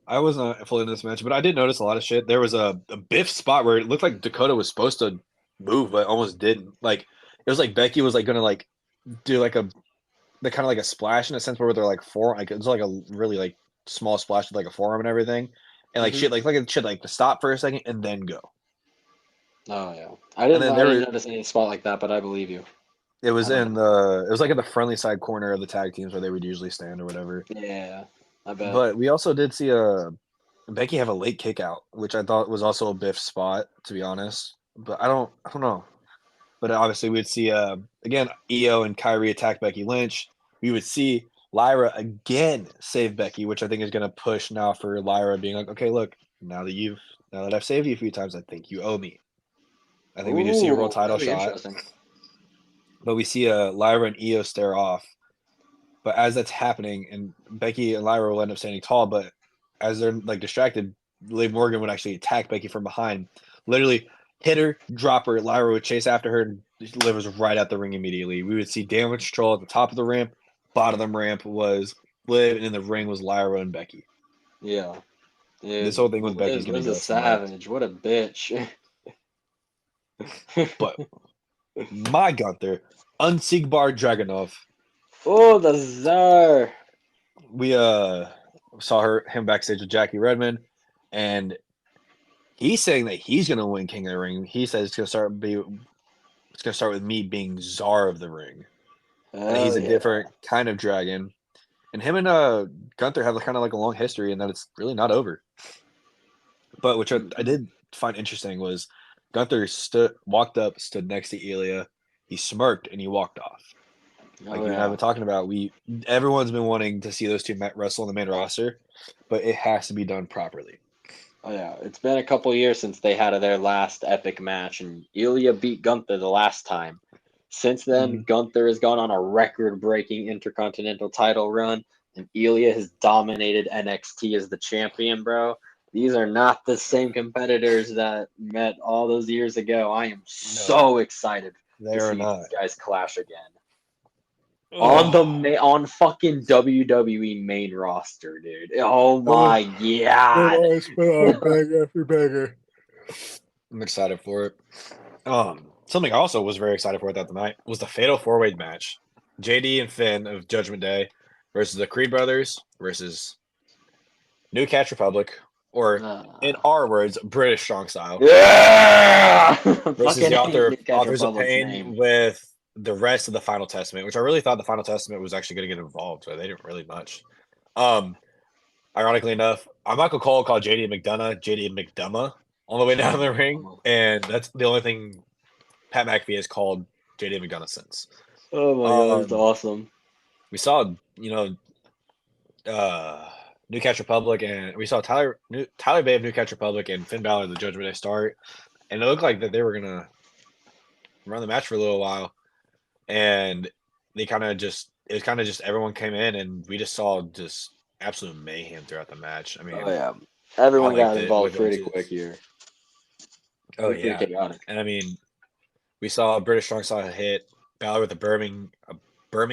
I was not fully in this match, but I did notice a lot of shit. There was a Biff spot where it looked like Dakota was supposed to move, but almost didn't. Like it was like Becky was like gonna like do like the kind of like a splash in a sense where they're like it was like a really like small splash with like a forearm and everything, and like Hmm. shit like it should like to stop for a second and then go. Oh yeah, And then I there didn't was notice any spot like that, but I believe you. it was I don't in know. it was like in the friendly side corner of the tag teams where they would usually stand or whatever. Yeah, I bet. But we also did see Becky have a late kick out, which I thought was also a Biff spot, to be honest. But I don't know. But obviously we'd see again Io and Kyrie attack Becky Lynch. We would see Lyra again save Becky, which I think is gonna push now for Lyra being like, okay, look, now that I've saved you a few times, I think you owe me. I think we do see a world Ooh, title that'd be shot, interesting. but we see Lyra and Io stare off. But as that's happening, and Becky and Lyra will end up standing tall, but as they're like distracted, Liv Morgan would actually attack Becky from behind, literally hit her, drop her. Lyra would chase after her, and Liv was right at the ring immediately. We would see damage control at the top of the ramp, bottom of the ramp was Liv, and in the ring was Lyra and Becky. Yeah, This dude, whole thing with Becky is going to Liv's a go somewhere. savage. What a bitch. But my Gunther, Unsiegbar Dragunov, Oh, the czar. we saw him backstage with Jackie Redmond, and he's saying that he's going to win King of the Ring. He says it's going to start with me being czar of the ring, and he's Hell a yeah. different kind of dragon. And him and Gunther have kind of like a long history, and that it's really not over. But which I Mhm. did find interesting was Gunther walked up, stood next to Ilya, he smirked, and he walked off. Like Oh you and I have yeah. been talking about, everyone's been wanting to see those two wrestle on the main roster, but it has to be done properly. Oh yeah. It's been a couple years since they had their last epic match, and Ilya beat Gunther the last time. Since Mm-hmm. then, Gunther has gone on a record-breaking Intercontinental title run, and Ilya has dominated NXT as the champion, bro. These are not the same competitors that met all those years ago. I am No, so excited they to are see not. these guys clash again on the Oh, on fucking WWE main roster, dude. Oh oh, my god. banger after banger. I'm excited for it. Something I also was very excited for that night was the Fatal Four Way match: JD and Finn of Judgment Day versus the Creed Brothers versus New Catch Republic, or in Uh, our words, British Strong Style, yeah. versus Fucking the hate New Catch authors of Republic's Pain name. with the rest of the Final Testament, which I really thought the Final Testament was actually going to get involved, but they didn't really much. Um, Ironically enough, Michael Cole called JD McDonough JD McDonough on the way down the ring, and that's the only thing Pat McAfee has called JD McDonough since. Oh my god, it's Um, awesome. we saw, uh, New Catch Republic, and we saw Tyler Bay of New Catch Republic and Finn Balor the Judgment Day start, and it looked like that they were gonna run the match for a little while, and they kind of just it was kind of just everyone came in, and we just saw just absolute mayhem throughout the match. I Oh mean, yeah. I Everyone got liked it involved with pretty it. quick here. It Oh was pretty yeah, chaotic. and I mean, we saw British Strong Style hit Balor with a Birmingham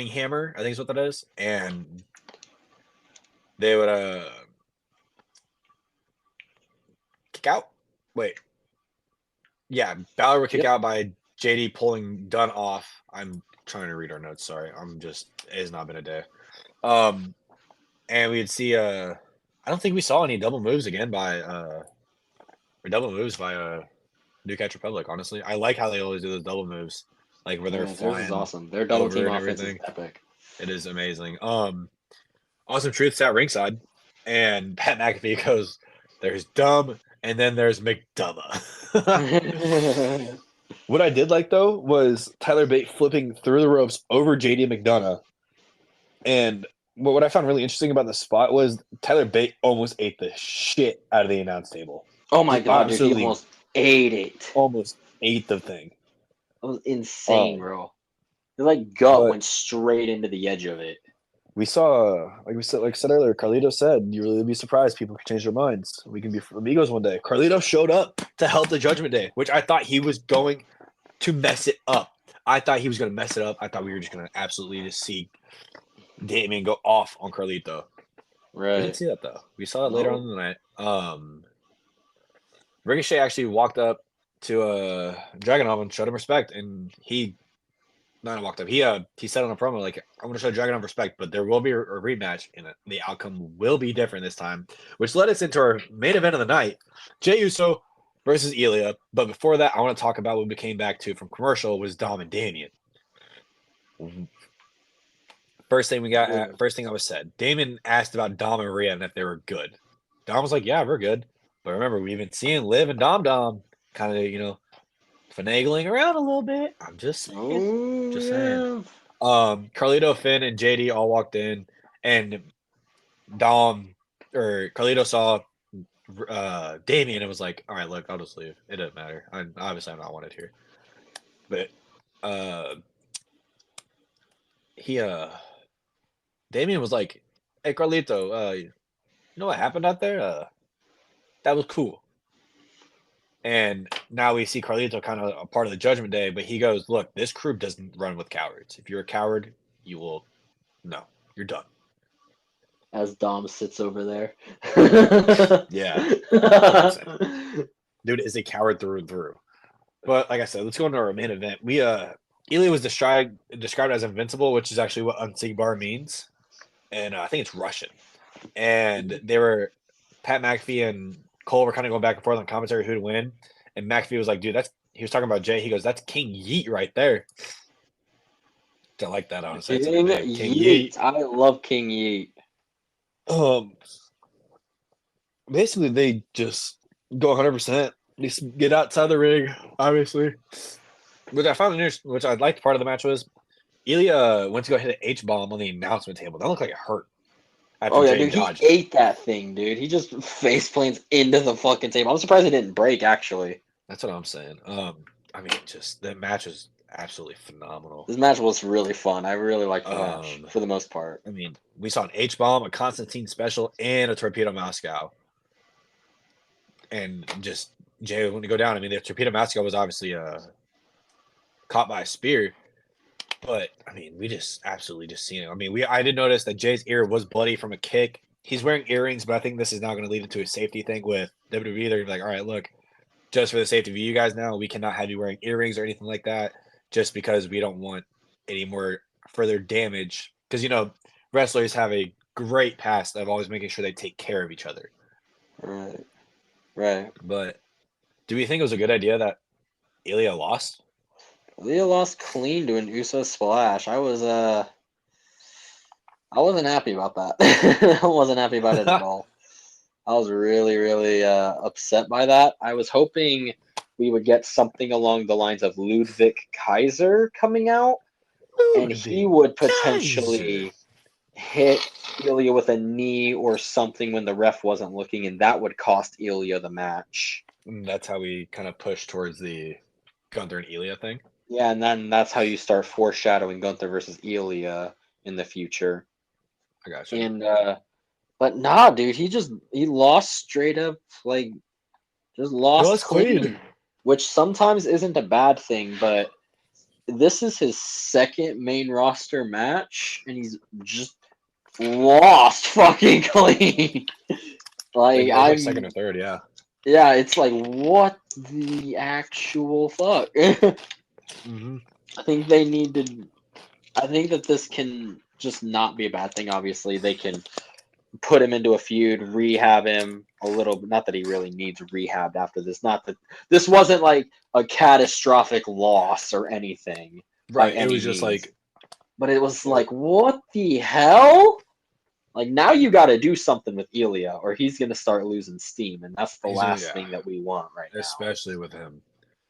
hammer, I think is what that is, and they would kick out. Wait, yeah, Balor would kick Yep. out by JD pulling Dunn off. I'm trying to read our notes. Sorry, it has not been a day. Um, and we'd see I don't think we saw any double moves again or double moves by New Catch Republic. Honestly, I like how they always do those double moves, like where Oh they're yeah, theirs is flying awesome. Their double over team and offense is everything. epic. It is amazing. Awesome Truth's at ringside. And Pat McAfee goes, "There's dumb, and then there's McDumma." What I did like though was Tyler Bate flipping through the ropes over JD McDonough, and what I found really interesting about the spot was Tyler Bate almost ate the shit out of the announce table. Oh my He god, dude, he absolutely almost ate it. almost ate the thing. That was insane, Um, bro. His like gut but went straight into the edge of it. we saw, like I said earlier, Carlito said, "You really be surprised. People can change their minds. We can be amigos one day." Carlito showed up to help the Judgment Day, which I thought he was going to mess it up. I thought he was going to mess it up. I thought we were just going to absolutely just see Damien go off on Carlito. We didn't Right. see that though. We saw it later on in the night. Ricochet actually walked up to Dragunov and showed him respect, and he not walked up. He said on a promo like, "I'm going to show Dragunov respect, but there will be a rematch, and the outcome will be different this time," which led us into our main event of the night: Jey Uso versus Ilya. But before that, I want to talk about what we came back to from commercial was Dom and Damien. First thing I was said. Damien asked about Dom and Rhea and if they were good. Dom was like, "Yeah, we're good." But remember, we've been seeing Liv and Dom kind of, finagling around a little bit. I'm just saying. Oh, Just yeah. saying. Carlito, Finn, and JD all walked in, and Carlito saw Damien and was like, "All right, look, I'll just leave. It doesn't matter. Obviously I'm not wanted here." But Damien was like, "Hey, Carlito, you know what happened out there? That was cool." And now we see Carlito kind of a part of the Judgment Day, but he goes, "Look, this crew doesn't run with cowards. If you're a coward, you're done." As Dom sits over there. Yeah, 100%. Dude is a coward through and through. But like I said, let's go into our main event. Ilya was described as invincible, which is actually what unsiegbar means, and I think it's Russian. And Pat McAfee and Cole were kind of going back and forth on commentary who'd win, and McAfee was like, "Dude, he was talking about Jay. He goes, that's King Yeet right there." I like that, honestly. King Yeet. I love King Yeet. Basically, they just go 100%. Just get outside the ring, obviously. Which I found interesting, which I liked part of the match was Ilya went to go hit an H-bomb on the announcement table. That looked like it hurt. Oh yeah, dude, he ate that thing, dude. He just face plants into the fucking table. I'm surprised it didn't break, actually. That's what I'm saying. I mean, just the match was absolutely phenomenal. This match was really fun. I really liked the match for the most part. I mean, we saw an H-bomb, a Constantine special, and a Torpedo Moscow. And just Jay went to go down. I mean, the Torpedo Moscow was obviously caught by a spear. But, I mean, we just absolutely just seen it. I mean, I did notice that Jay's ear was bloody from a kick. He's wearing earrings, but I think this is now going to lead into a safety thing with WWE. They're like, all right, look, just for the safety of you guys now, we cannot have you wearing earrings or anything like that just because we don't want any more further damage. Because, wrestlers have a great past of always making sure they take care of each other. Right. But do we think it was a good idea that Ilya lost? Ilya lost clean to an Uso splash. I wasn't happy about that. I wasn't happy about it at all. I was really, really upset by that. I was hoping we would get something along the lines of Ludwig Kaiser coming out, and he would potentially hit Ilya with a knee or something when the ref wasn't looking, and that would cost Ilya the match. And that's how we kind of push towards the Gunther and Ilya thing. Yeah, and then that's how you start foreshadowing Gunther versus Ilya in the future. I got you. And but nah, dude, he lost straight up, like just lost clean, which sometimes isn't a bad thing, but this is his second main roster match, and he's just lost fucking clean. I'm second or third, yeah. Yeah, it's like, what the actual fuck? Mm-hmm. I think that this can just not be a bad thing. Obviously, they can put him into a feud, rehab him a little. Not that he really needs rehab after this. Not that this wasn't like a catastrophic loss or anything. Right. It was just like, but it was like, what the hell? Like now you got to do something with Ilya, or he's gonna start losing steam, and that's the He's gonna- last thing that we want right now. especially with him.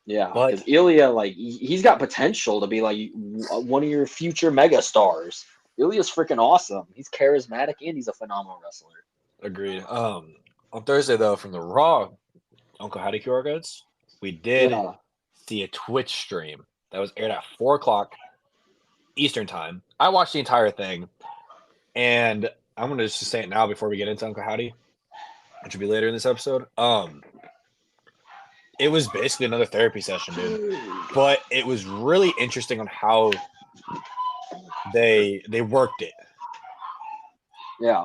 Yeah, But because Ilya, like, he's got potential to be like one of your future mega stars. Ilya's freaking awesome. He's charismatic and he's a phenomenal wrestler. agreed. On Thursday though, from the Raw Uncle Howdy QR codes, we did Yeah, see a Twitch stream that was aired at 4:00 Eastern time. I watched the entire thing, and I'm gonna just say it now before we get into Uncle Howdy, which will be later in this episode. It was basically another therapy session, dude. But it was really interesting on how they worked it. yeah,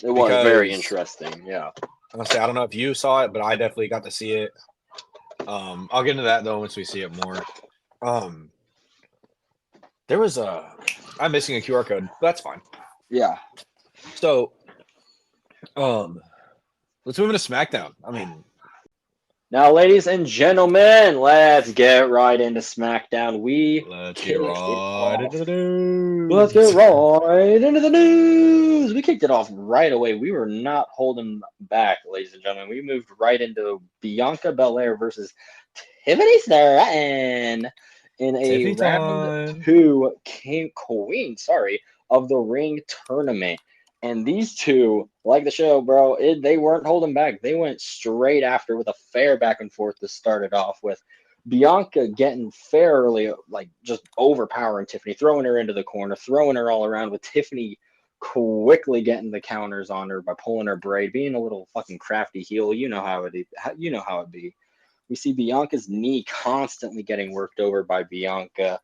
it was very Because interesting. Yeah, honestly, I don't know if you saw it, but I definitely got to see it. I'll get into that though once we see it more. There was I'm missing a QR code. That's fine. yeah. So, let's move into SmackDown. I mean, Now, ladies and gentlemen, let's get right into SmackDown. let's kicked get it right off. into the news. Let's get right into the news. We kicked it off right away. We were not holding back, ladies and gentlemen. We moved right into Bianca Belair versus Tiffany Stratton in a Tiffany round time. 2 queen, of the ring tournament. And these two, like the show, bro, they weren't holding back. They went straight after with a fair back and forth to start it off with. Bianca getting fairly, like, just overpowering Tiffany, throwing her into the corner, throwing her all around, with Tiffany quickly getting the counters on her by pulling her braid, being a little fucking crafty heel. You know how it be. We see Bianca's knee constantly getting worked over by Tiffany.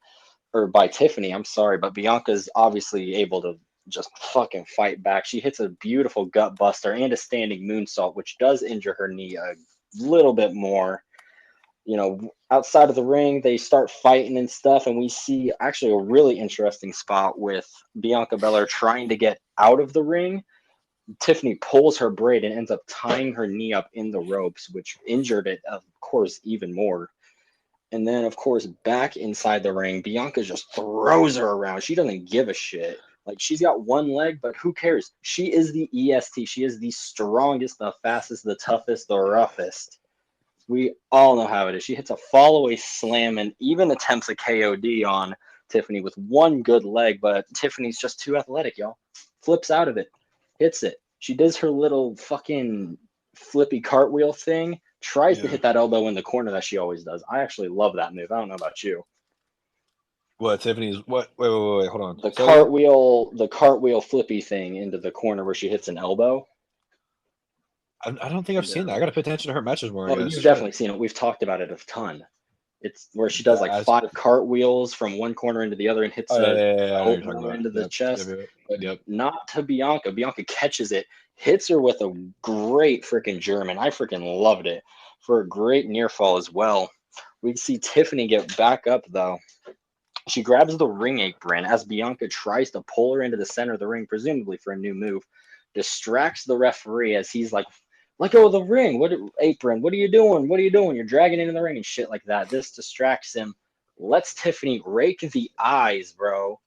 I'm sorry, but Bianca's obviously able to just fucking fight back. She hits a beautiful gut buster and a standing moonsault, which does injure her knee a little bit more. Outside of the ring, they start fighting and stuff, and we see actually a really interesting spot with Bianca Belair trying to get out of the ring. Tiffany pulls her braid and ends up tying her knee up in the ropes, which injured it, of course, even more. And then, of course, back inside the ring, Bianca just throws her around. She doesn't give a shit. Like, she's got one leg, but who cares? She is the EST. She is the strongest, the fastest, the toughest, the roughest. We all know how it is. She hits a follow-away slam and even attempts a KOD on Tiffany with one good leg, but Tiffany's just too athletic, y'all. Flips out of it. Hits it. She does her little fucking flippy cartwheel thing. Tries to hit that elbow in the corner that she always does. I actually love that move. I don't know about you. What Tiffany's? What? Wait, hold on. The cartwheel flippy thing into the corner where she hits an elbow. I don't think I've seen that. I got to pay attention to her matches more. I guess. You've definitely seen it. We've talked about it a ton. It's where she does like 5 cartwheels from one corner into the other and hits elbow into the chest. Yep. Not to Bianca. Bianca catches it, hits her with a great freaking German. I freaking loved it for a great near fall as well. We see Tiffany get back up though. She grabs the ring apron as Bianca tries to pull her into the center of the ring, presumably for a new move. Distracts the referee as he's like, let go of the ring. Apron? What are you doing? What are you doing? You're dragging into the ring and shit like that. This distracts him. Lets Tiffany rake the eyes, bro.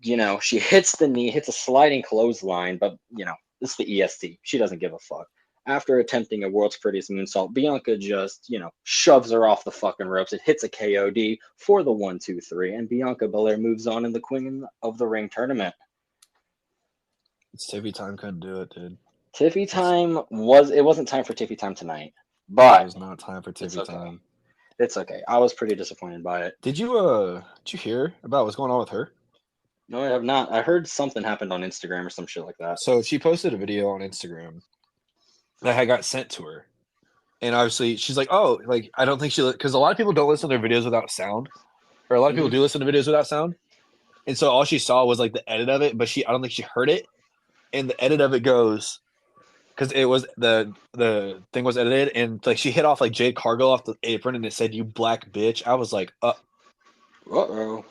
She hits the knee, hits a sliding clothesline, but, this is the EST. She doesn't give a fuck. After attempting a world's prettiest moonsault, Bianca just, shoves her off the fucking ropes. It hits a KOD for the 1, 2, 3, and Bianca Belair moves on in the Queen of the Ring tournament. It's Tiffy time. Couldn't do it, dude. Tiffy time wasn't time for Tiffy time tonight, but it was not time for Tiffy time. It's okay. I was pretty disappointed by it. Did you hear about what's going on with her? No, I have not. I heard something happened on Instagram or some shit like that. So she posted a video on Instagram that had got sent to her, and obviously she's like, "Oh, like I don't think she," because a lot of people don't listen to their videos without sound, or a lot of people do listen to videos without sound, and so all she saw was like the edit of it, but I don't think she heard it, and the edit of it goes. Because it was the thing was edited and like she hit off like Jade Cargill off the apron and it said "you black bitch." I was like, uh-oh.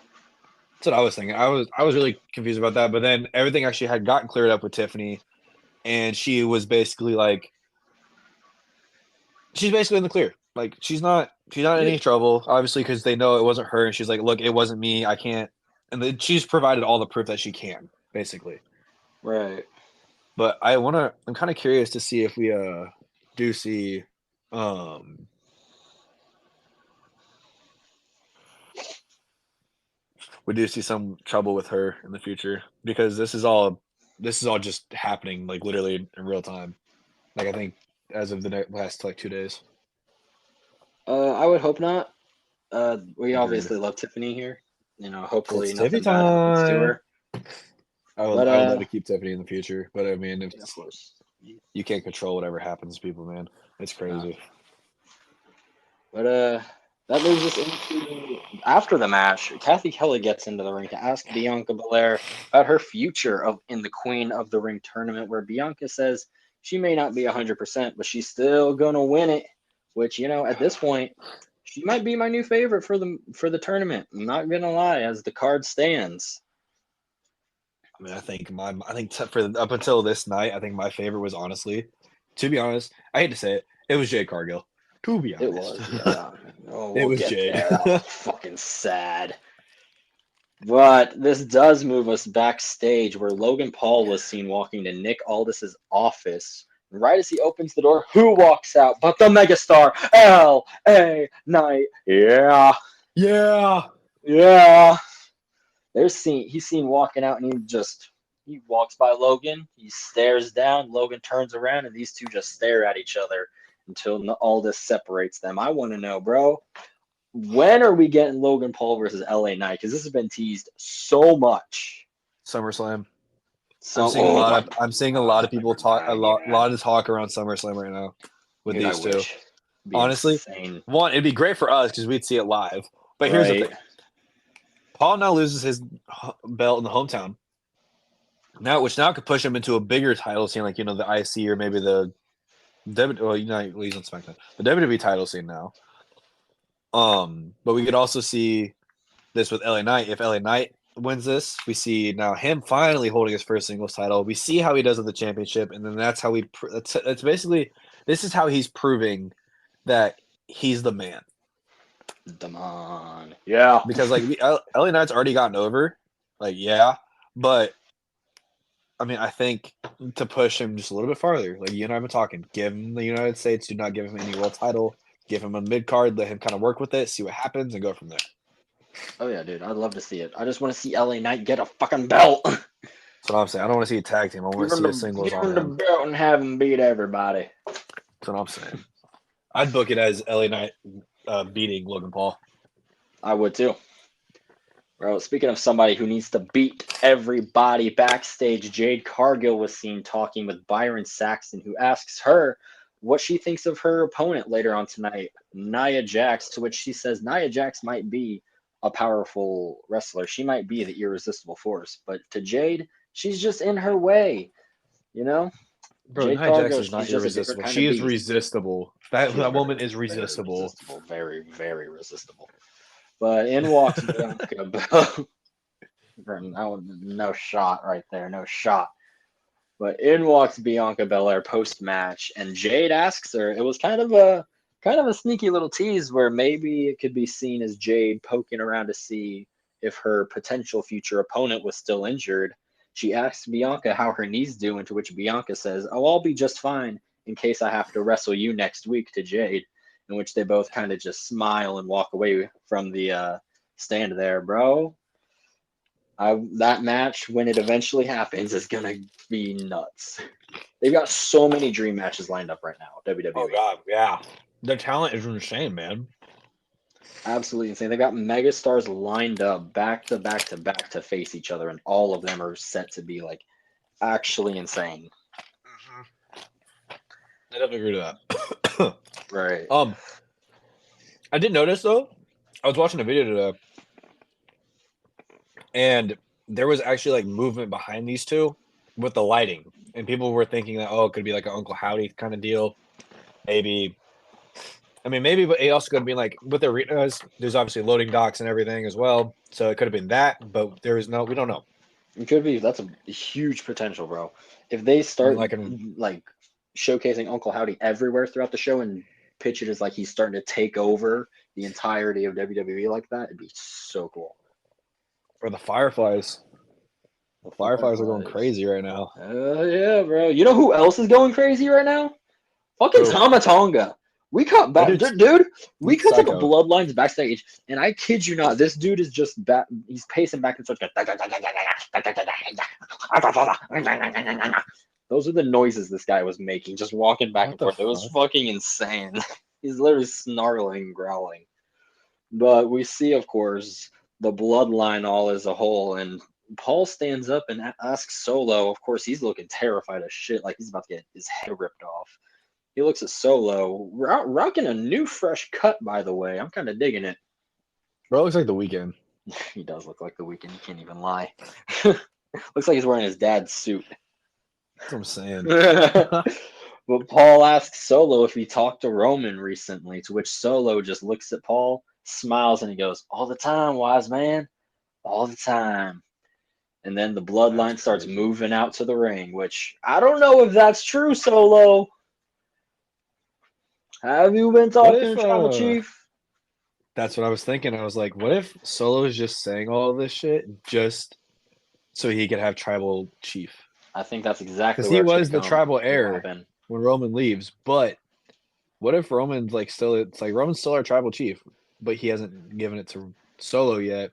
That's what I was thinking. I was really confused about that, but then everything actually had gotten cleared up with Tiffany, and she was basically like, she's basically in the clear. Like she's not in any trouble, obviously, because they know it wasn't her, and she's like, look, it wasn't me. I can't, and then she's provided all the proof that she can, basically. Right. But I'm kind of curious to see if we do see um we do see some trouble with her in the future, because this is all just happening like literally in real time. Like I think as of the last like 2 days. I would hope not. We Agreed. obviously love Tiffany here. Hopefully It's Tiffy nothing bad happens to time. her. But I would love to keep Tiffany in the future, but I mean, yeah, of course. you can't control whatever happens to people, man. It's No. crazy. But that moves us into after the match. Kathy Kelly gets into the ring to ask Bianca Belair about her future in the Queen of the Ring tournament, where Bianca says she may not be 100%, but she's still gonna win it. Which at this point, she might be my new favorite for the tournament. I'm not gonna lie, as the card stands. I mean, I think for up until this night, I think my favorite was honestly, to be honest, I hate to say it, it was Jade Cargill. To be It honest, was, yeah. Oh, it we'll was get Jade. there. That was fucking sad. But this does move us backstage where Logan Paul was seen walking to Nick Aldis's office. Right as he opens the door, who walks out but the megastar L.A. Knight? Yeah, Yeah. yeah. He's seen walking out, and he walks by Logan. He stares down. Logan turns around, and these two just stare at each other until Aldis separates them. I want to know, bro, when are we getting Logan Paul versus LA Knight? Because this has been teased so much. SummerSlam. So, oh my I'm seeing a lot of people talk a God, yeah. lot of talk around SummerSlam right now with Dude, I these two. wish. It'd be Honestly, insane. one, it'd be great for us because we'd see it live. But here's the Right. thing: Paul now loses his belt in the hometown. Which now could push him into a bigger title scene, like the IC or maybe the well, he's on SmackDown, the WWE title scene now. But we could also see this with LA Knight. If LA Knight wins this, we see now him finally holding his first singles title. We see how he does with the championship, and then that's how that's basically this is how he's proving that he's the man. Come on. Yeah. Because like LA Knight's already gotten over, like yeah, but I mean I think to push him just a little bit farther, like you and I have been talking, give him the United States, do not give him any world title, give him a mid card, let him kind of work with it, see what happens, and go from there. Oh yeah, dude. I'd love to see it. I just want to see LA Knight get a fucking belt. That's what I'm saying. I don't want to see a tag team. I want to see a singles Give on him the him. belt and have him beat everybody. That's what I'm saying. I'd book it as LA Knight beating Logan Paul. I would too. Bro, speaking of somebody who needs to beat everybody backstage, Jade Cargill was seen talking with Byron Saxton, who asks her what she thinks of her opponent later on tonight, Nia Jax, to which she says Nia Jax might be a powerful wrestler. She might be the irresistible force, but to Jade, she's just in her way, you know? Bro, Jade Nia Jax Cargill, is not she's just a different irresistible. kind She of is beast. resistible. She's That very, woman is very resistible. resistible. Very, very resistible. But in walks Bianca Belair. No shot right there, no shot. But in walks Bianca Belair post match, and Jade asks her. It was kind of a sneaky little tease where maybe it could be seen as Jade poking around to see if her potential future opponent was still injured. She asks Bianca how her knee's doing, to which Bianca says, "Oh, I'll be just fine in case I have to wrestle you next week," to Jade, in which they both kind of just smile and walk away from the stand there, bro. That match, when it eventually happens, is gonna be nuts. They've got so many dream matches lined up right now, Oh WWE. God, yeah. Their talent is insane, man. Absolutely insane. They've got megastars lined up back to back to back to face each other, and all of them are set to be like actually insane. I definitely agree to that. Right. I did notice though. I was watching a video today, and there was actually like movement behind these two with the lighting, and people were thinking that it could be like an Uncle Howdy kind of deal. Maybe, I mean, maybe, but it also could be like with the arenas. There's obviously loading docks and everything as well, so it could have been that. But there is no, we don't know. It could be. That's a huge potential, bro. If they I mean, start like showcasing Uncle Howdy everywhere throughout the show and pitch it as like he's starting to take over the entirety of WWE like that, it'd be so cool. or the Fireflies. The Fireflies are going crazy right now. Yeah, bro. You know who else is going crazy right now? Fucking Who? Tama Tonga. We cut back, That dude's dude. We cut to the psycho. Bloodlines backstage, and I kid you not, this dude is just back. He's pacing back and forth. Those are the noises this guy was making, just walking back and forth. It was fucking insane. He's literally snarling, growling. But we see, of course, the Bloodline all as a whole, and Paul stands up and asks Solo. Of course, he's looking terrified as shit, like he's about to get his head ripped off. He looks at Solo, rocking a new fresh cut, by the way. I'm kind of digging it. Bro, looks like the Weeknd. He does look like the Weeknd. You can't even lie. Looks like he's wearing his dad's suit. That's what I'm saying. But Paul asks Solo if he talked to Roman recently, to which Solo just looks at Paul, smiles, and he goes, "All the time, wise man. All the time." And then the Bloodline starts moving out to the ring, which I don't know if that's true, Solo. Have you been talking to Tribal Chief? That's what I was thinking. I was like, what if Solo is just saying all of this shit just so he could have Tribal Chief? I think that's exactly because he was the tribal heir happen. when Roman leaves. But what if Roman's like still? It's like Roman's still our tribal chief, but he hasn't given it to Solo yet,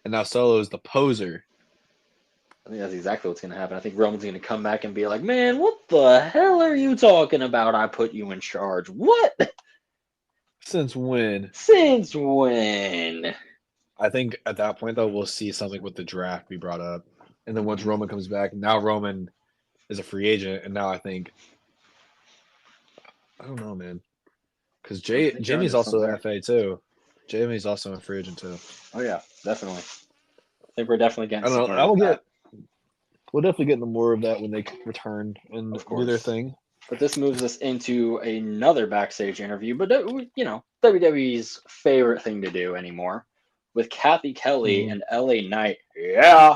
and now Solo is the poser. I think that's exactly what's going to happen. I think Roman's going to come back and be like, "Man, what the hell are you talking about? I put you in charge. What? Since when? Since when?" I think at that point, though, we'll see something with the draft be brought up. And then once Roman comes back, now Roman is a free agent. And now I think, I don't know, man. Because Jimmy's also an FA, too. Jimmy's also a free agent, too. Oh, yeah, definitely. I think we're definitely getting I don't know. We'll definitely get into more of that when they return and do their thing. But this moves us into another backstage interview, but you know, WWE's favorite thing to do anymore, with Kathy Kelly and LA Knight. Yeah,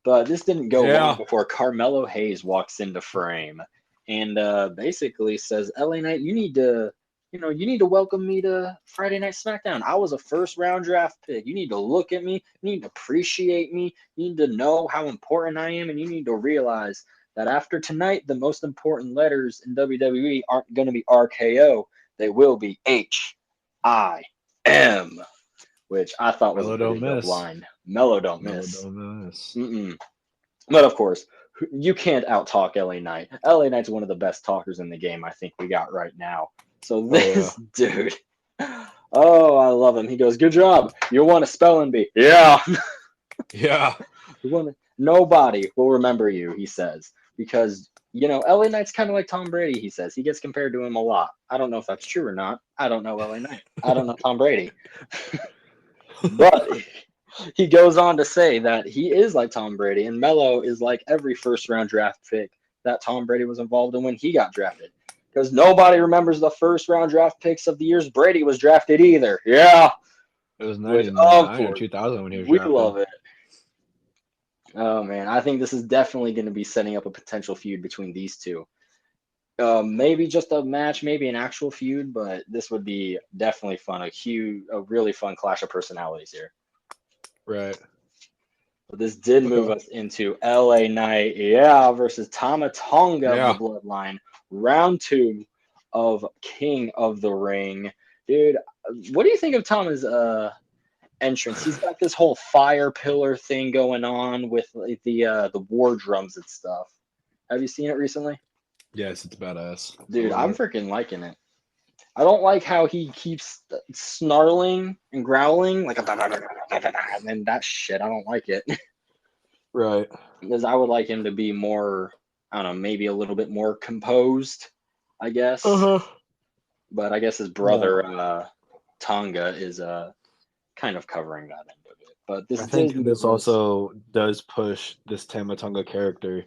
but this didn't go long before Carmelo Hayes walks into frame and basically says, "LA Knight, you need to welcome me to Friday Night SmackDown. I was a first round draft pick. You need to look at me. You need to appreciate me. You need to know how important I am, and you need to realize that after tonight, the most important letters in WWE aren't going to be RKO. They will be HIM," which I thought was a pretty good line. Mellow don't miss. But of course, you can't out-talk LA Knight. LA Knight's one of the best talkers in the game I think we got right now. So this dude, oh, I love him. He goes, "Good job. You want a spelling bee?" Yeah. Yeah. Nobody will remember you, he says. Because, you know, LA Knight's kind of like Tom Brady, he says. He gets compared to him a lot. I don't know if that's true or not. I don't know LA Knight. I don't know Tom Brady. But he goes on to say that he is like Tom Brady, and Melo is like every first-round draft pick that Tom Brady was involved in when he got drafted. Because nobody remembers the first-round draft picks of the years Brady was drafted either. Yeah. It was 1999 or 2000 when he was drafted. We love it. Oh, man. I think this is definitely going to be setting up a potential feud between these two. Maybe just a match, maybe an actual feud, but this would be definitely fun. A really fun clash of personalities here. Right. But this did move us into LA Knight, versus Tama Tonga of the Bloodline. Round 2 of King of the Ring. Dude, what do you think of Tama's entrance? He's got this whole fire pillar thing going on with the war drums and stuff. Have you seen it recently? Yes, it's badass. Dude, I'm freaking liking it. I don't like how he keeps snarling and growling like and that shit. I don't like it. Right. Because I would like him to be more, I don't know, maybe a little bit more composed, I guess. But I guess his brother Tonga is kind of covering that end of it. But this, I think this also does push this Tama Tonga character,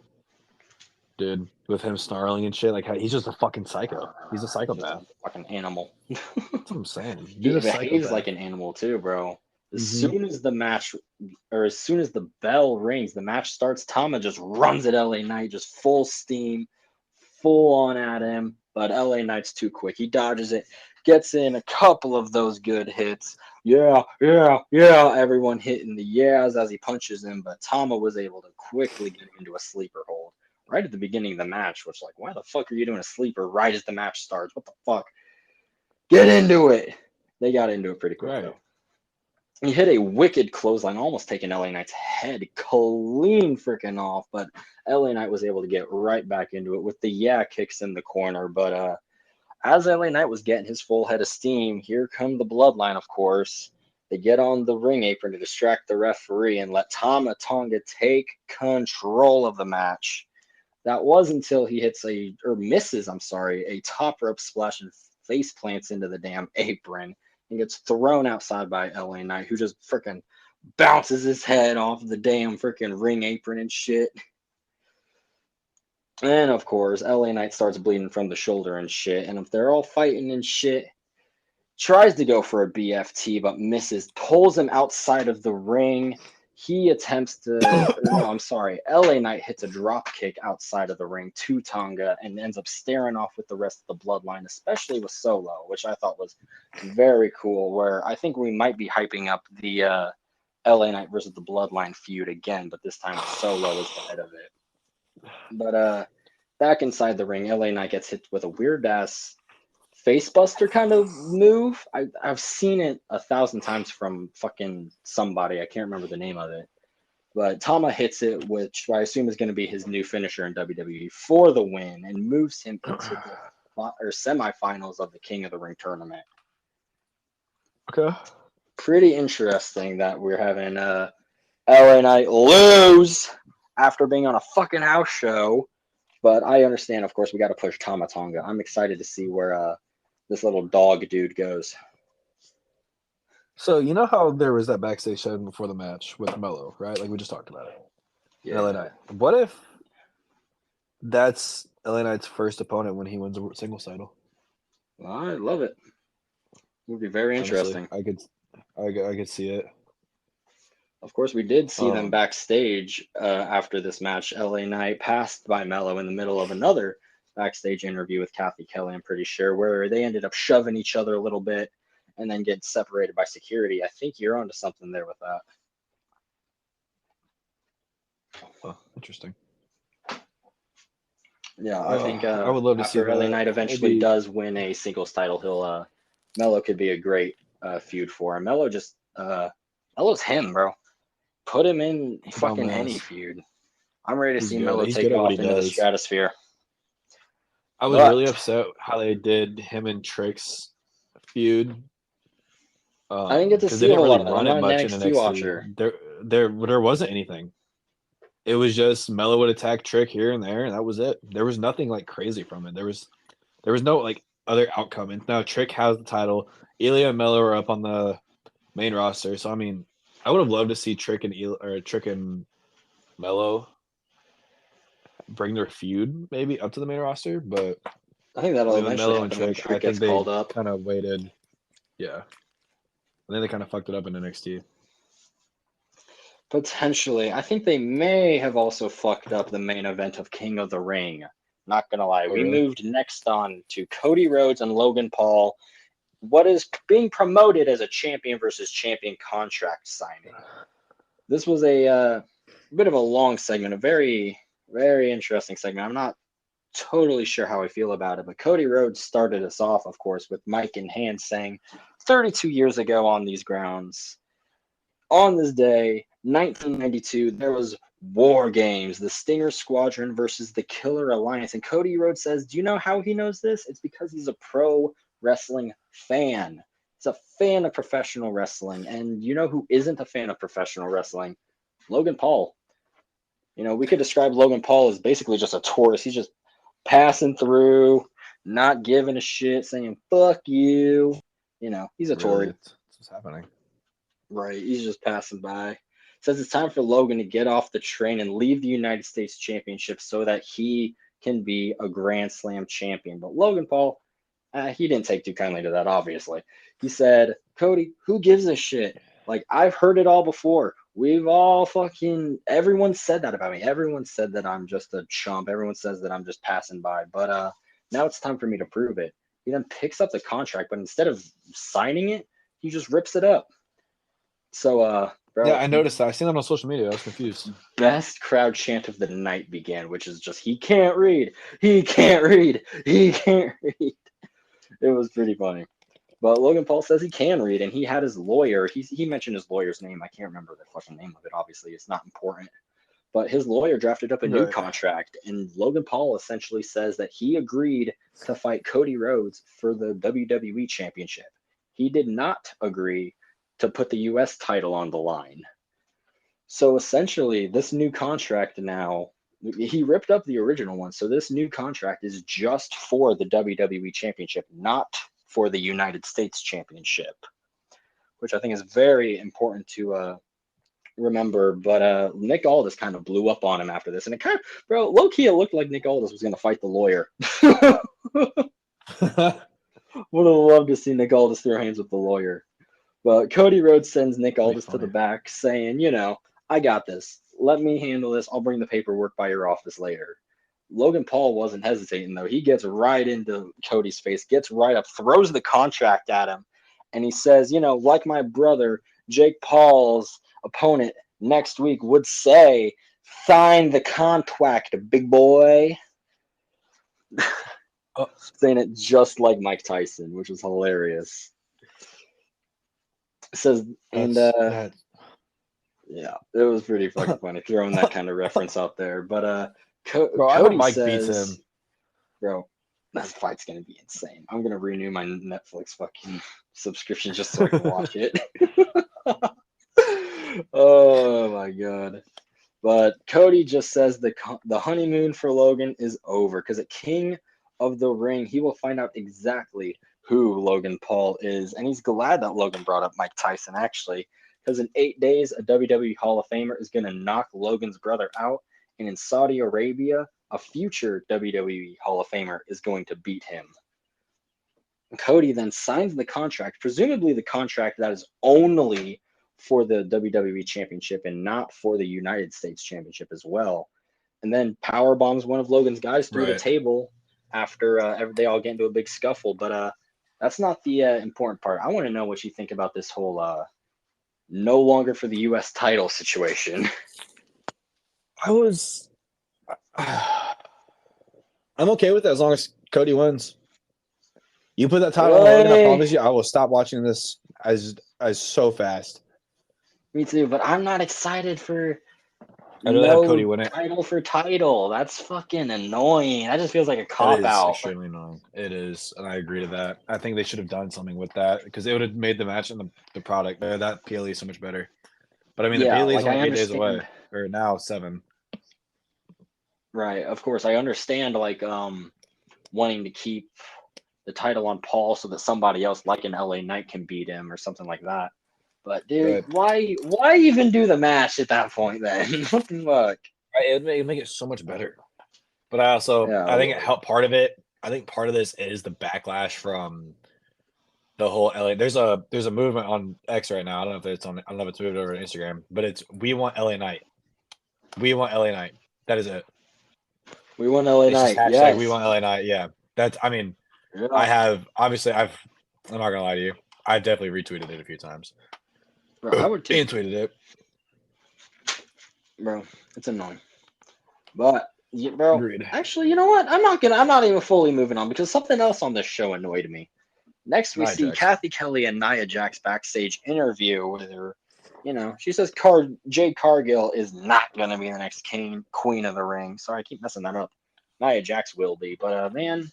dude, with him snarling and shit. Like, he's just a fucking psycho. He's a psychopath. A fucking animal. That's what I'm saying. He behaves like an animal too, bro. As soon as the match, or as soon as the bell rings, the match starts, Tama just runs at LA Knight, just full steam, full on at him. But LA Knight's too quick. He dodges it, gets in a couple of those good hits, yeah, yeah, yeah. Everyone hitting the yeahs as he punches him, but Tama was able to quickly get him into a sleeper hold right at the beginning of the match, which, like, why the fuck are you doing a sleeper right as the match starts? What the fuck? Get into it. They got into it pretty quick, Right. though. He hit a wicked clothesline, almost taking LA Knight's head clean freaking off, but LA Knight was able to get right back into it with the yeah kicks in the corner. But as LA Knight was getting his full head of steam, here come the Bloodline, of course. They get on the ring apron to distract the referee and let Tama Tonga take control of the match. That was until he misses, a top rope splash and face plants into the damn apron and gets thrown outside by LA Knight, who just freaking bounces his head off the damn freaking ring apron and shit. And of course, LA Knight starts bleeding from the shoulder and shit. And if they're all fighting and shit, tries to go for a BFT but misses, pulls him outside of the ring. He attempts to, or no, I'm sorry, LA Knight hits a drop kick outside of the ring to Tonga and ends up staring off with the rest of the Bloodline, especially with Solo, which I thought was very cool. Where I think we might be hyping up the LA Knight versus the Bloodline feud again, but this time Solo is the head of it. But back inside the ring, LA Knight gets hit with a weird ass facebuster kind of move. I've seen it 1,000 times from fucking somebody. I can't remember the name of it. But Tama hits it, which I assume is going to be his new finisher in WWE for the win, and moves him into the semifinals of the King of the Ring tournament. Okay. Pretty interesting that we're having LA Knight lose after being on a fucking house show. But I understand, of course, we got to push Tama Tonga. I'm excited to see where this little dog dude goes. So you know how there was that backstage segment before the match with Mello, right? Like we just talked about it. Yeah. LA Knight. What if that's LA Knight's first opponent when he wins a singles title? I love it. It would be very interesting. Honestly, I could see it. Of course, we did see them backstage after this match. LA Knight passed by Mello in the middle of another backstage interview with Kathy Kelly, I'm pretty sure, where they ended up shoving each other a little bit and then get separated by security. I think you're onto something there with that. Oh, interesting. Yeah, I think I would love to see after LA that. Knight eventually does win a singles title, he'll Mello could be a great feud for him. Mello's him, bro. Put him in fucking any feud. I'm ready to see Mello take off into the stratosphere. I was really upset how they did him and Trick's feud. I didn't get to see a whole lot of that. I'm not an NXT watcher. There wasn't anything. It was just Mello would attack Trick here and there, and that was it. There was nothing like crazy from it. There was no like other outcome. And now Trick has the title. Ilya and Mello are up on the main roster. So I mean, I would have loved to see Trick and Mello bring their feud maybe up to the main roster, but I think that'll eventually happen when Trick gets called up. Kind of waited. Yeah. And then they kind of fucked it up in NXT. Potentially. I think they may have also fucked up the main event of King of the Ring. Not going to lie. We moved next on to Cody Rhodes and Logan Paul. What is being promoted as a champion versus champion contract signing. This was a bit of a long segment, a very, very interesting segment. I'm not totally sure how I feel about it, but Cody Rhodes started us off, of course, with mic in hand saying 32 years ago on these grounds, on this day, 1992, there was War Games, the Stinger Squadron versus the Killer Alliance. And Cody Rhodes says, do you know how he knows this? It's because he's a pro wrestling fan. He's a fan of professional wrestling. And you know who isn't a fan of professional wrestling? Logan Paul. You know, we could describe Logan Paul as basically just a tourist. He's just passing through, not giving a shit, saying, fuck you. You know, he's a tourist. That's what's happening. Right, he's just passing by. Says it's time for Logan to get off the train and leave the United States Championship so that he can be a Grand Slam champion. But Logan Paul, he didn't take too kindly to that, obviously. He said, Cody, who gives a shit? Like, I've heard it all before. We've all everyone said that about me. Everyone said that I'm just a chump. Everyone says that I'm just passing by. But now it's time for me to prove it. He then picks up the contract, but instead of signing it, he just rips it up. So, bro. Yeah, I noticed that. I seen that on social media. I was confused. Best crowd chant of the night began, which is just, he can't read. He can't read. He can't read. It was pretty funny. But Logan Paul says he can read, and he had his lawyer. He mentioned his lawyer's name. I can't remember the fucking name of it, obviously. It's not important. But his lawyer drafted up a new contract, and Logan Paul essentially says that he agreed to fight Cody Rhodes for the WWE Championship. He did not agree to put the US title on the line. So essentially, this new contract now, he ripped up the original one. So this new contract is just for the WWE Championship, not for the United States Championship, which I think is very important to remember. But Nick Aldis kind of blew up on him after this, and it kind of, bro, low key, it looked like Nick Aldis was going to fight the lawyer. Would have loved to see Nick Aldis throw hands with the lawyer. But Cody Rhodes sends Nick Aldis to the back, saying, I got this. Let me handle this. I'll bring the paperwork by your office later. Logan Paul wasn't hesitating, though. He gets right into Cody's face, gets right up, throws the contract at him, and he says, like my brother, Jake Paul's opponent next week would say, sign the contract, big boy. Saying it just like Mike Tyson, which was hilarious. It says, yeah, it was pretty fucking funny throwing that kind of reference out there. But Cody Mike says, beats him. Bro, that fight's gonna be insane. I'm gonna renew my Netflix fucking subscription just so I can watch it. Oh my god. But Cody just says the honeymoon for Logan is over, because at King of the Ring, he will find out exactly who Logan Paul is. And he's glad that Logan brought up Mike Tyson, actually, because in 8 days, a WWE Hall of Famer is going to knock Logan's brother out. And in Saudi Arabia, a future WWE Hall of Famer is going to beat him. Cody then signs the contract, presumably the contract that is only for the WWE Championship and not for the United States Championship as well. And then power bombs one of Logan's guys through the table after they all get into a big scuffle. But that's not the important part. I want to know what you think about this whole no longer for the U.S. title situation. I'm okay with it as long as Cody wins. You put that title on Logan, I promise you, I will stop watching this as so fast. Me too, but I'm not excited for I'd rather have Cody win it. Title for title. That's fucking annoying. That just feels like a cop out. It is extremely annoying. It is, and I agree to that. I think they should have done something with that, because it would have made the match and the product that PLE is so much better. But I mean, the PLE is only 8 days away, or now 7. Right, of course. I understand wanting to keep the title on Paul so that somebody else like an LA Knight can beat him or something like that. But dude, why even do the match at that point then? What the fuck? It would make it so much better. But I think it helped part of it. I think part of this is the backlash from the whole LA. There's a movement on X right now. I don't know if it's moved over to Instagram, but it's "We want LA Knight. We want LA Knight." That is it. We want LA Knight. Yes. We want LA Knight. Yeah. I'm not gonna lie to you. I've definitely retweeted it a few times. Bro, I would and tweeted it. Bro, it's annoying. But bro, Agreed. Actually, you know what? I'm not even fully moving on, because something else on this show annoyed me. Next we see Kathy Kelly and Nia Jax backstage interview with her. She says Jade Cargill is not gonna be the next queen of the ring. Sorry, I keep messing that up. Nia Jax will be, but man,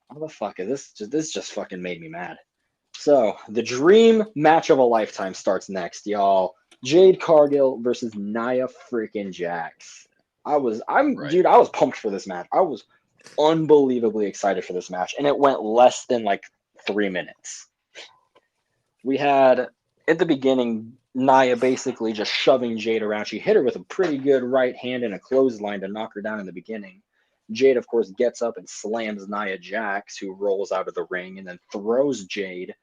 what the fuck is this? This just fucking made me mad. So the dream match of a lifetime starts next, y'all. Jade Cargill versus Nia freaking Jax. I was pumped for this match. I was unbelievably excited for this match, and it went less than 3 minutes. We had at the beginning Nia basically just shoving Jade around. She hit her with a pretty good right hand and a clothesline to knock her down in the beginning. Jade, of course, gets up and slams Nia Jax, who rolls out of the ring, and then throws Jade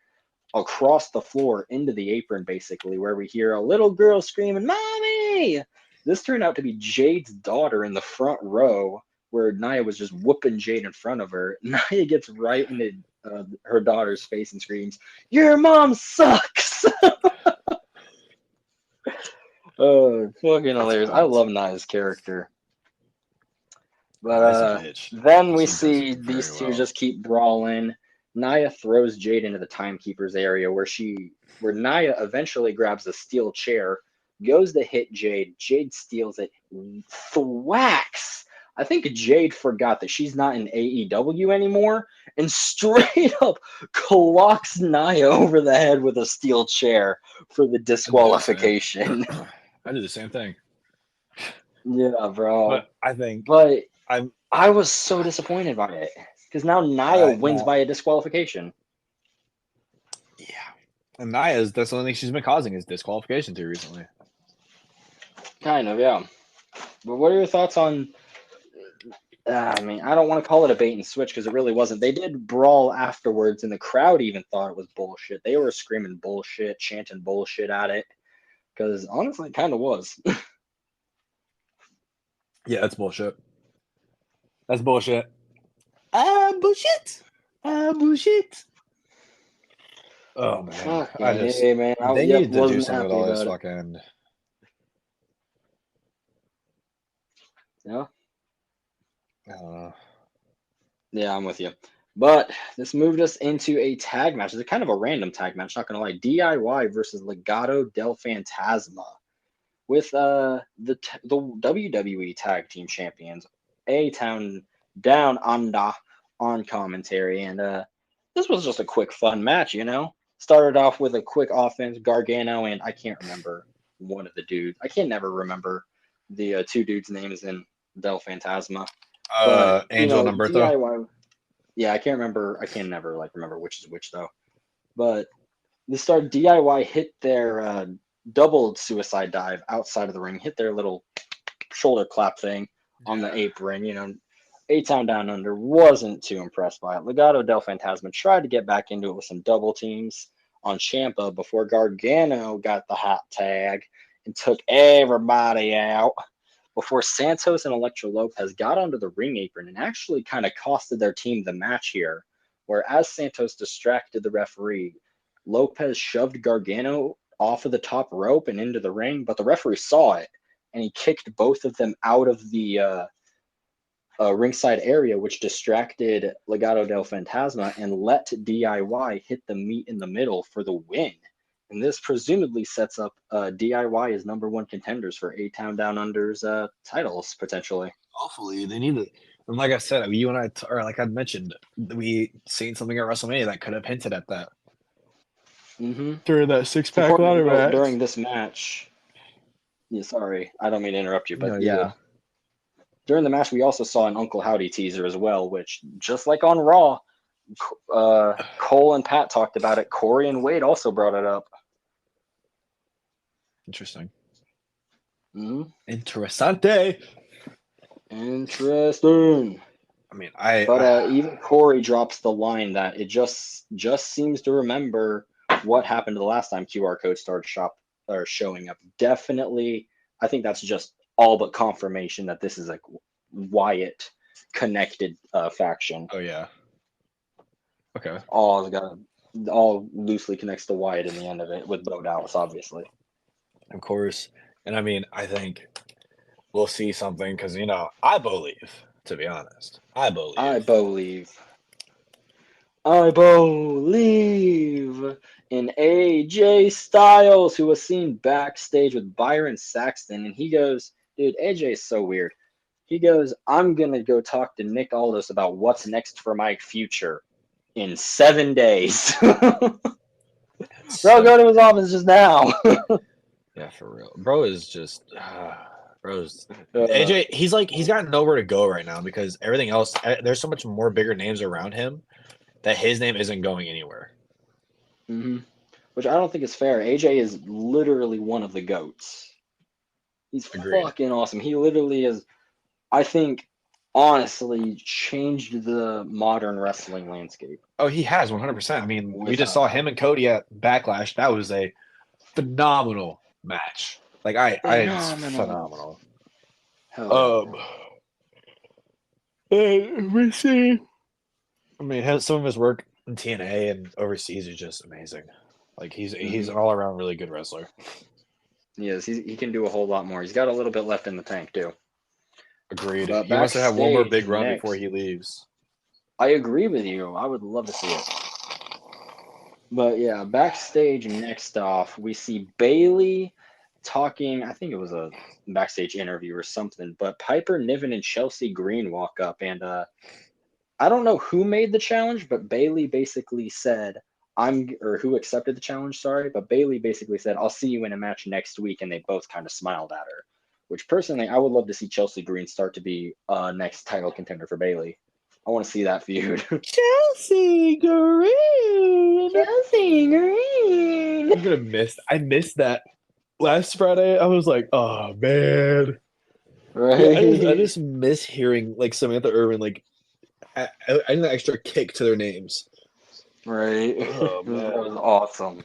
across the floor into the apron, basically, where we hear a little girl screaming, "Mommy!" This turned out to be Jade's daughter in the front row, where Nia was just whooping Jade in front of her. Nia gets right into her daughter's face and screams, "Your mom sucks!" Oh, fucking hilarious! I love Nia's character. Nia's a But bitch. then we She does see it very these two well. just keep brawling. Nia throws Jade into the timekeeper's area where Nia eventually grabs a steel chair, goes to hit Jade. Jade steals it, thwacks. I think Jade forgot that she's not in AEW anymore and straight up clocks Nia over the head with a steel chair for the disqualification. I do the same thing. Yeah, bro. But I think But I'm I was so disappointed by it because now Nia wins no, by a disqualification. yeah. And Nia's that's the only thing she's been causing is disqualification too recently. Kind of, yeah. But what are your thoughts on? I mean, I don't want to call it a bait and switch because it really wasn't. They did brawl afterwards, and the crowd even thought it was bullshit. They were screaming bullshit, chanting bullshit at it because honestly, it kind of was. Yeah, that's bullshit. That's bullshit. Bullshit. Bullshit. Oh man, Fucking hey, man. they Yep, needed to do wasn't something with happy all this about it. fucking. Yeah. I don't know. Yeah, I'm with you. But this moved us into a tag match. It's kind of a random tag match, not gonna lie. DIY versus Legado del Fantasma with the WWE Tag Team Champions, A Town Down Under on commentary, and this was just a quick fun match. Started off with a quick offense, Gargano, and I can't remember one of the dudes. I can never remember the two dudes' names in Del Fantasma. But Angel and Umberto. DIY. Yeah, I can't remember. I can never remember which is which though. But the start DIY hit their double suicide dive outside of the ring, hit their little shoulder clap thing on the apron. A-Town Down Under wasn't too impressed by it. Legado del Fantasma tried to get back into it with some double teams on Ciampa before Gargano got the hot tag and took everybody out before Santos and Elektra Lopez got onto the ring apron and actually kind of costed their team the match here, where as Santos distracted the referee, Lopez shoved Gargano off of the top rope and into the ring, but the referee saw it and he kicked both of them out of the ringside area, which distracted Legado del Fantasma and let DIY hit the meet in the middle for the win. And this presumably sets up DIY as number one contenders for A-Town Down Under's titles, potentially. Hopefully, they need it. And like I said, you and I, or like I mentioned, we seen something at WrestleMania that could have hinted at that. Mm-hmm. During that six-pack ladder match. During this match, yeah, sorry, I don't mean to interrupt you, but No, yeah. During the match, we also saw an Uncle Howdy teaser as well, which, just like on Raw, Cole and Pat talked about it. Corey and Wade also brought it up. Interesting. Mm-hmm. Interessante. Interesting. I mean, even Corey drops the line that it just seems to remember what happened the last time QR codes started showing up. Definitely, I think that's just all but confirmation that this is a Wyatt connected faction. Oh yeah. Okay. All loosely connects to Wyatt in the end of it, with Bo Dallas, obviously. Of course. And I mean, I think we'll see something because I believe, to be honest, I believe in AJ Styles, who was seen backstage with Byron Saxton, and he goes, dude, AJ is so weird. He goes, I'm going to go talk to Nick Aldis about what's next for my future in 7 days. Bro, go to his office just now. Yeah, for real. Bro is just bro's AJ, he's got nowhere to go right now because everything else there's so much more bigger names around him that his name isn't going anywhere. Mm-hmm. Which I don't think is fair. AJ is literally one of the GOATs. He's fucking awesome. He literally is, I think, honestly changed the modern wrestling landscape. Oh, he has 100%. I mean, we just saw him and Cody at Backlash. That was a phenomenal match. Like phenomenal. We see. I mean, some of his work in TNA and overseas is just amazing. Like he's Mhm. an all around really good wrestler. He is. He can do a whole lot more. He's got a little bit left in the tank too. Agreed. But He wants to have one more backstage big run before next, he leaves. I agree with you. I would love to see it. But yeah, backstage next off, we see Bailey talking. I think it was a backstage interview or something. But Piper Niven and Chelsea Green walk up, and I don't know who made the challenge, but Bailey basically said, or who accepted the challenge, sorry, but Bailey basically said, I'll see you in a match next week, and they both kind of smiled at her, which personally, I would love to see Chelsea Green start to be next title contender for Bailey. I want to see that feud. Chelsea Green. Chelsea Green! I missed that last Friday. I was like, oh man. I Right? just miss hearing like Samantha Irvin like adding that extra kick to their names. Right? Oh That man. was awesome.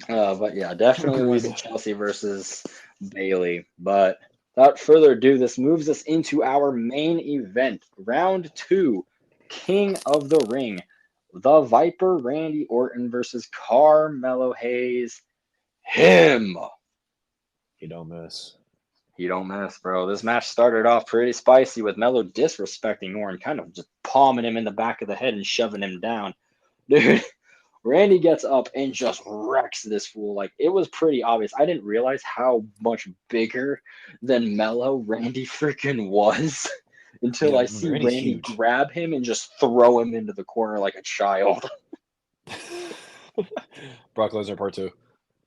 But yeah, definitely want to see Agreed. Chelsea versus Bailey. But without further ado, this moves us into our main event, round 2, King of the Ring. The Viper Randy Orton versus Carmelo Hayes. Him. You don't miss. You don't miss, bro. This match started off pretty spicy with Melo disrespecting Orton, kind of just palming him in the back of the head and shoving him down. Dude, Randy gets up and just wrecks this fool. Like, it was pretty obvious. I didn't realize how much bigger than Mello Randy freaking was until Yeah, I see Randy's Randy huge. grab him and just throw him into the corner like a child. Brock Lesnar part 2.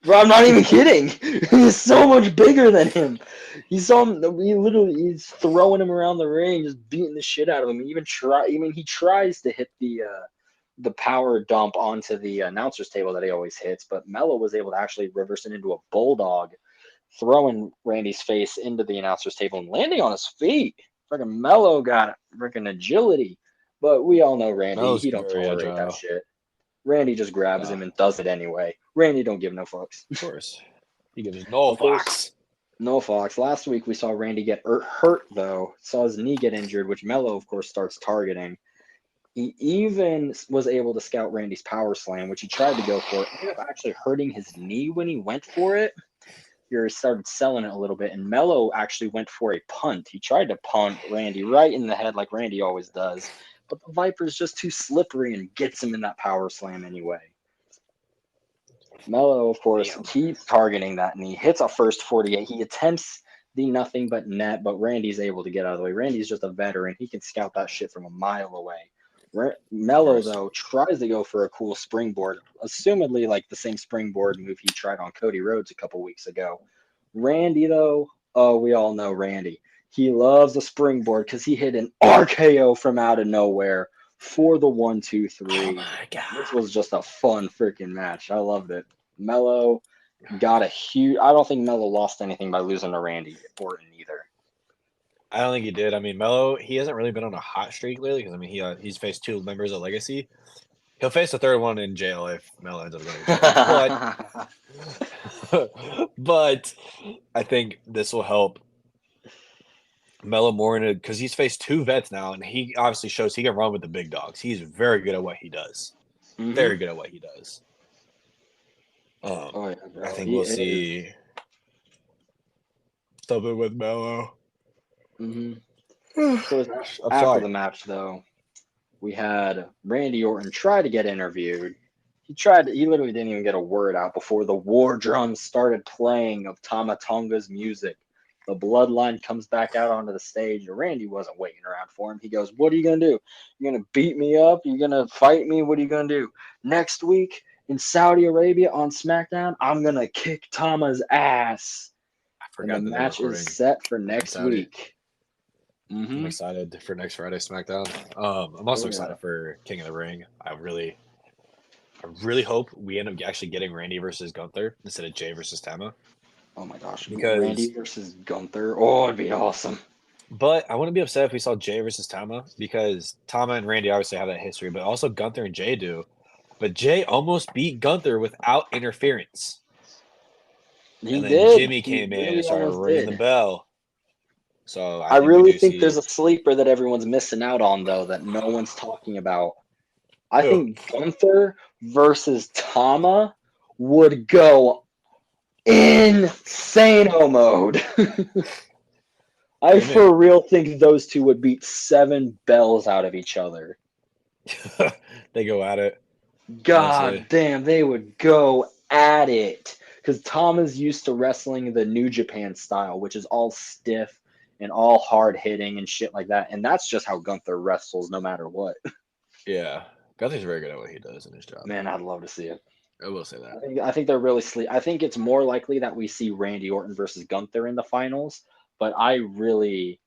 Bro, I'm not even kidding. He's so much bigger than him. You saw him. He's throwing him around the ring, just beating the shit out of him. He tries to hit the power dump onto the announcer's table that he always hits, but Mello was able to actually reverse it into a bulldog, throwing Randy's face into the announcer's table and landing on his feet. Freaking Mello got freaking agility, but we all know Randy. Melo's He don't very tolerate that agile. shit. Randy just grabs No, him and does it anyway. Randy don't give no fucks. of course. He gives no Of course, fucks. no Fox. Last week we saw Randy get hurt though. Saw his knee get injured, which Mello of course starts targeting. He even was able to scout Randy's power slam, which he tried to go for. Ended up actually hurting his knee when he went for it. He started selling it a little bit, and Mello actually went for a punt. He tried to punt Randy right in the head like Randy always does, but the Viper's just too slippery and gets him in that power slam anyway. Mello, of course, Damn. keeps targeting that, and he hits a first 48. He attempts the nothing but net, but Randy's able to get out of the way. Randy's just a veteran. He can scout that shit from a mile away. Mello, though, tries to go for a cool springboard, assumedly like the same springboard move he tried on Cody Rhodes a couple weeks ago. Randy, though, oh, we all know Randy. He loves a springboard because he hit an RKO from out of nowhere for the 1, 2, 3. Oh my god. This was just a fun freaking match. I loved it. Mello got a huge. I don't think Mello lost anything by losing to Randy Orton either. I don't think he did. I mean, Melo, he hasn't really been on a hot streak lately because I mean he's faced 2 members of Legacy. He'll face the 3rd one in jail if Melo ends up going to jail. But I think this will help Melo more because he's faced 2 vets now, and he obviously shows he can run with the big dogs. He's very good at what he does. Mm-hmm. Very good at what he does. Oh yeah, bro. I think He we'll is. see something with Melo. Mm-hmm. So after the match, though, we had Randy Orton try to get interviewed. He literally didn't even get a word out before the war drums started playing of Tama Tonga's music. The bloodline comes back out onto the stage. Randy wasn't waiting around for him. He goes, "What are you going to do? You're going to beat me up? You're going to fight me? What are you going to do? Next week in Saudi Arabia on SmackDown, I'm going to kick Tama's ass." And the match is set for next week. Mm-hmm. I'm excited for next Friday SmackDown. I'm also excited for King of the Ring. I really hope we end up actually getting Randy versus Gunther instead of Jay versus Tama. Oh my gosh, because Randy versus Gunther. Oh, it'd be awesome. But I wouldn't be upset if we saw Jay versus Tama because Tama and Randy obviously have that history, but also Gunther and Jay do. But Jay almost beat Gunther without interference. And then Jimmy came in and started ringing the bell. So I really think there's a sleeper that everyone's missing out on, though, that no one's talking about. I Who? think Gunther versus Tama would go insano mode. I Amen. for real think those two would beat 7 bells out of each other. They go at it. Honestly, God damn, they would go at it. Because Tama's used to wrestling the New Japan style, which is all stiff and all hard hitting and shit like that. And that's just how Gunther wrestles no matter what. yeah. Gunther's very good at what he does in his job. Man, I'd love to see it. I will say that. I think they're really sleep. I think it's more likely that we see Randy Orton versus Gunther in the finals, but I really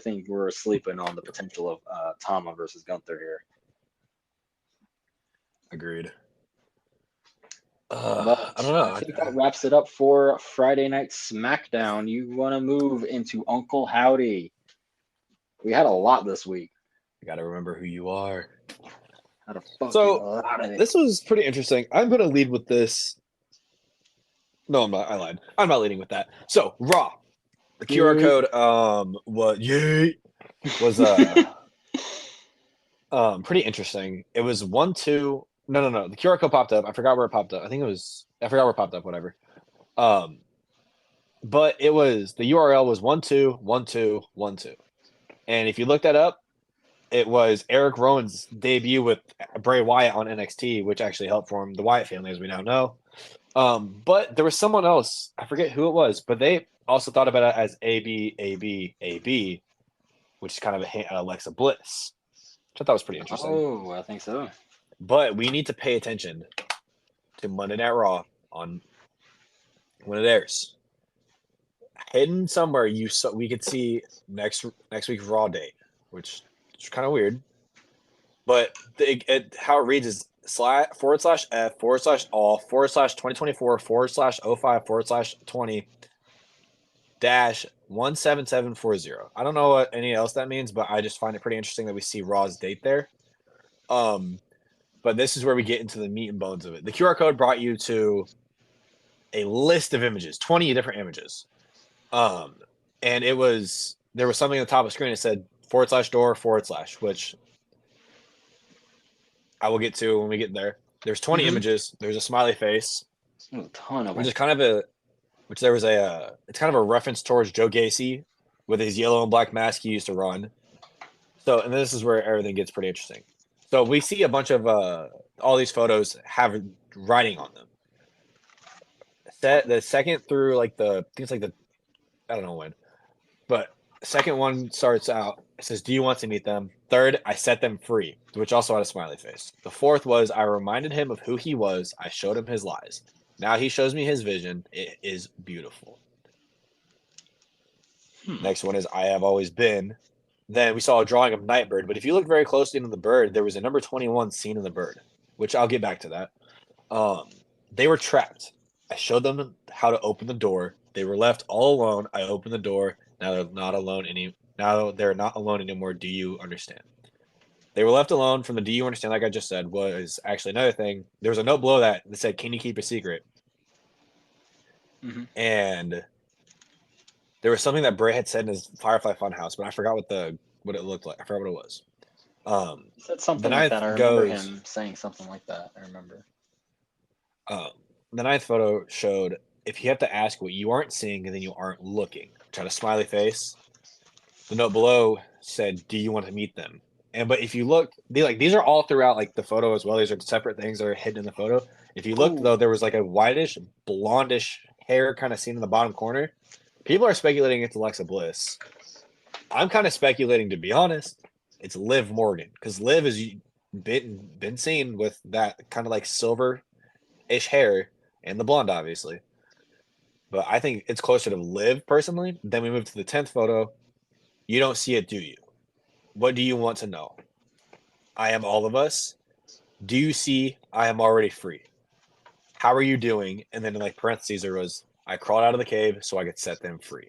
think we're sleeping on the potential of Tama versus Gunther here. Agreed. But I don't I know. think that wraps it up for Friday Night SmackDown. You want to move into Uncle Howdy? We had a lot this week. I got to remember who you are. Had a fucking So, lot of it. this was pretty interesting. I'm going to lead with this. No, I'm not. I lied. I'm not leading with that. So, Raw. The QR code was pretty interesting. It was 1-2. No. The QR code popped up. I forgot where it popped up. I forgot where it popped up, whatever. But it was the URL was 1-2-1-2-1-2. And if you look that up, it was Eric Rowan's debut with Bray Wyatt on NXT, which actually helped form the Wyatt family, as we now know. But there was someone else, I forget who it was, but they also thought about it as AB, AB, AB, which is kind of a hint at Alexa Bliss, which I thought was pretty interesting. Oh, I think so. But we need to pay attention to Monday Night Raw on when it airs. Hidden somewhere, we could see next week's Raw date, which is kind of weird. But how it reads is /F/all/2024/05/20 -17740. I don't know what any else that means, but I just find it pretty interesting that we see Raw's date there. But this is where we get into the meat and bones of it. The QR code brought you to a list of images, 20 different images. And there was something at the top of the screen that said /door/ which I will get to when we get there. There's 20 images. There's a smiley face. A ton of Which them. is kind of it's kind of a reference towards Joe Gacy with his yellow and black mask he used to run. So, and this is where everything gets pretty interesting. So we see a bunch of all these photos have writing on them. The second through I think it's I don't know when, but second one starts out. It says, "Do you want to meet them?" Third, "I set them free," which also had a smiley face. The fourth was, "I reminded him of who he was. I showed him his lies. Now he shows me his vision. It is beautiful." Next one is, "I have always been." Then we saw a drawing of Nightbird, but if you look very closely into the bird, there was a number 21 scene in the bird, which I'll get back to that. They were trapped. I showed them how to open the door. They were left all alone. I opened the door. Now they're not alone anymore. Do you understand? They were left alone from the "Do you understand?" like I just said, was actually another thing. There was a note below that said, "Can you keep a secret?" And there was something that Bray had said in his Firefly Funhouse, but I forgot what it looked like. I forgot what it was. He said something the like ninth that. I remember goes, him saying something like that. I remember. The ninth photo showed, "If you have to ask what you aren't seeing, then you aren't looking." Which had a smiley face. The note below said, "Do you want to meet them?" But if you look, these are all throughout the photo as well. These are separate things that are hidden in the photo. If you look though, there was a whitish, blondish hair kind of seen in the bottom corner. People are speculating it's Alexa Bliss. I'm kind of speculating, to be honest, it's Liv Morgan, because Liv has been seen with that kind of silver-ish hair and the blonde, obviously. But I think it's closer to Liv personally. Then we move to the 10th photo. "You don't see it, do you? What do you want to know? I am all of us. Do you see I am already free? How are you doing?" And then in parentheses there was, "I crawled out of the cave so I could set them free."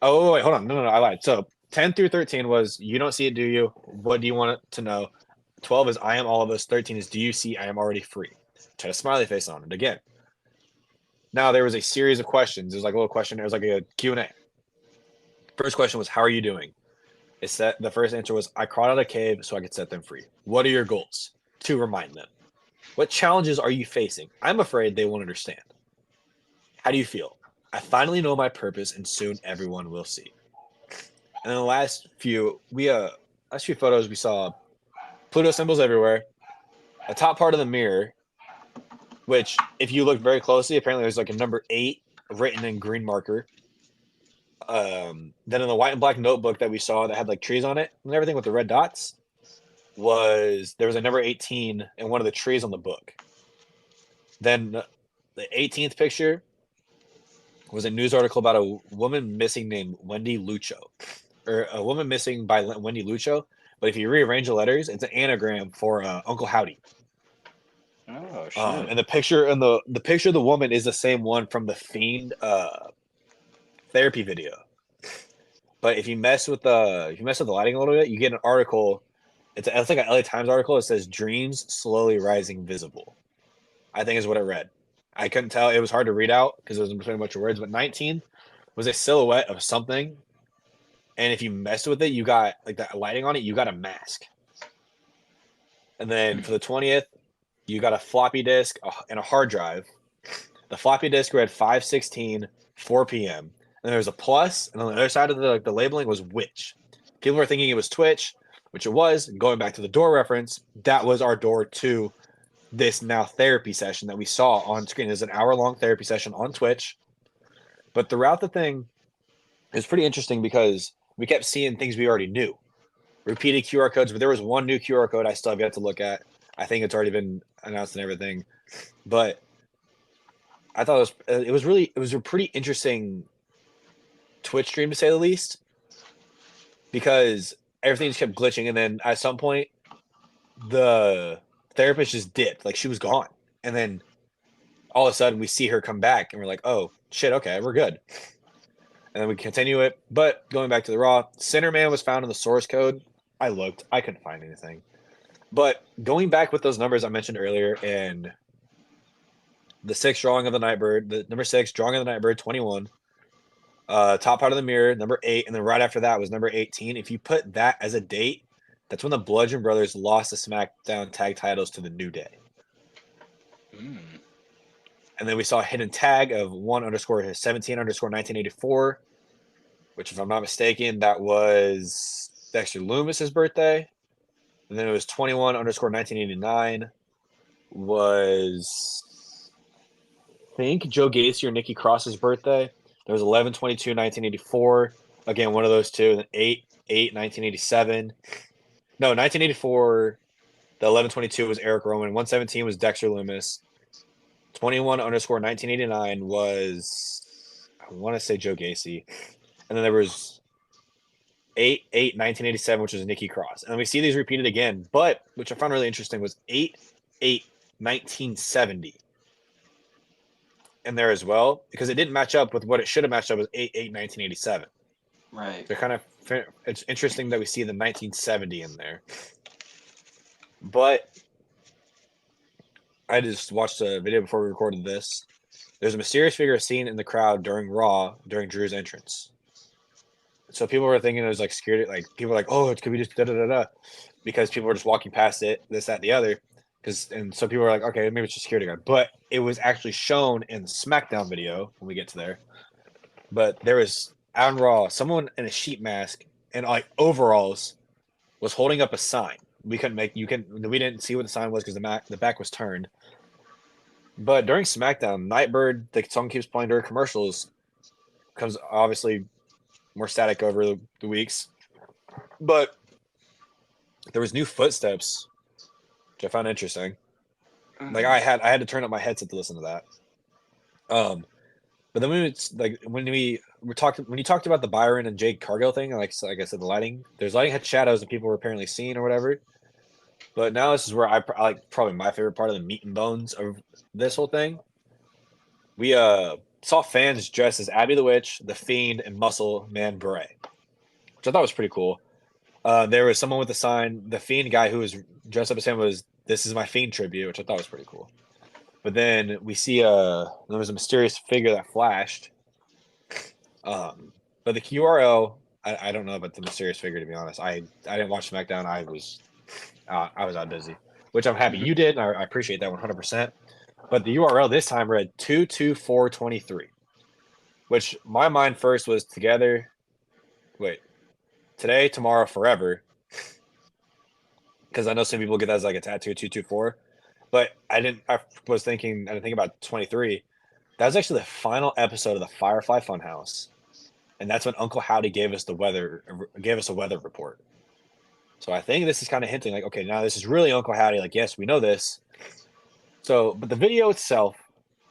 Oh, wait, hold on. No, I lied. So 10 through 13 was, "You don't see it, do you? What do you want to know?" 12 is, "I am all of us." 13 is, "Do you see I am already free?" Which had a smiley face on it again. Now there was a series of questions. There was a little question. There was a Q&A. First question was, "How are you doing?" The first answer was, "I crawled out of a cave so I could set them free. What are your goals?" to remind them. What challenges are you facing? I'm afraid they won't understand. How do you feel? I finally know my purpose, and soon everyone will see. And then the last few photos we saw Pluto symbols everywhere. The top part of the mirror, which if you look very closely, apparently there's like a number 8 written in green marker. Then in the white and black notebook that we saw that had like trees on it and everything with the red dots, there was a number 18 in one of the trees on the book. Then the 18th picture was a news article about a woman missing named Wendy Lucho, or a woman missing by Wendy Lucho. But if you rearrange the letters, it's an anagram for Uncle Howdy. Oh shit! And the picture of the woman is the same one from the Fiend therapy video. But if you mess with the lighting a little bit, you get an article. It's like an LA Times article. It says "Dreams slowly rising visible." I think is what I read. I couldn't tell. It was hard to read out because it was between a bunch of words. But 19 was a silhouette of something, and if you messed with it, you got like that lighting on it. You got a mask. And then for the 20th, you got a floppy disk and a hard drive. The floppy disk read 5:16, 4 p.m. And there was a plus, and on the other side of the labeling was which. People were thinking it was Twitch, which it was. Going back to the door reference, that was our door to this now therapy session that we saw on screen. It's an hour-long therapy session on Twitch. But throughout the thing, it was pretty interesting because we kept seeing things we already knew. Repeated QR codes, but there was one new QR code I still have yet to look at. I think it's already been announced and everything. But I thought it was a pretty interesting Twitch stream, to say the least, because everything just kept glitching, and then at some point the therapist just dipped, like she was gone, and then all of a sudden we see her come back and we're like, oh shit, okay, we're good. And then we continue it. But going back to the Raw, Centerman was found in the source code. I looked, I couldn't find anything. But going back with those numbers I mentioned earlier, and the 6 drawing of the Nightbird, the number 6 drawing of the Nightbird, 21. Top part of the mirror, number 8, and then right after that was number 18. If you put that as a date, that's when the Bludgeon Brothers lost the SmackDown tag titles to the New Day. And then we saw a hidden tag of 1_17_1984, which, if I'm not mistaken, that was Dexter Loomis's birthday. And then it was 21_1989 was, I think, Joe Gacy or Nikki Cross's birthday. There was 11/22/1984. Again, one of those two. And then 8/8/1987. No, 1984. The 11/22 was Eric Rowan. 117 was Dexter Loomis. 21_1989 was, I want to say, Joe Gacy. And then there was 8/8/1987, which was Nikki Cross. And then we see these repeated again. But which I found really interesting was 8/8/1970. In there as well, because it didn't match up with what it should have matched up with 8/8/1987. Right. They're kind of, it's interesting that we see the 1970 in there. But I just watched a video before we recorded this. There's a mysterious figure seen in the crowd during Raw during Drew's entrance. So people were thinking it was like security, like people were like, oh, it could be just da da da da, because people were just walking past it, this, that, and the other. And so people were like, okay, maybe it's just a security guard. But it was actually shown in the SmackDown video when we get to there. But there was, on Raw, someone in a sheet mask and like overalls was holding up a sign. We didn't see what the sign was because the back was turned. But during SmackDown, Nightbird, the song keeps playing during commercials, comes obviously more static over the weeks. But there was new footsteps, which I found interesting. Like I had to turn up my headset to listen to that. But then when you talked about the Byron and Jade Cargill thing, like I said, the lighting had shadows and people were apparently seeing or whatever. But now this is where I like probably my favorite part of the meat and bones of this whole thing. We saw fans dressed as Abby the Witch, the Fiend, and Muscle Man Beret, which I thought was pretty cool. There was someone with a sign. The Fiend guy who was dressed up as him was, "This is my Fiend tribute," which I thought was pretty cool. But then we see there was a mysterious figure that flashed. But the QRL, I don't know about the mysterious figure, to be honest. I didn't watch SmackDown. I was out busy. which I'm happy you did, and I appreciate that 100%. But the URL this time read 22423, which my mind first was together. Wait, today, tomorrow, forever. Because I know some people get that as like a tattoo, 224. But I didn't. I was thinking. I didn't think about 23. That was actually the final episode of the Firefly Funhouse, and that's when Uncle Howdy gave us a weather report. So I think this is kind of hinting like, okay, now this is really Uncle Howdy. Like, yes, we know this. So, but the video itself,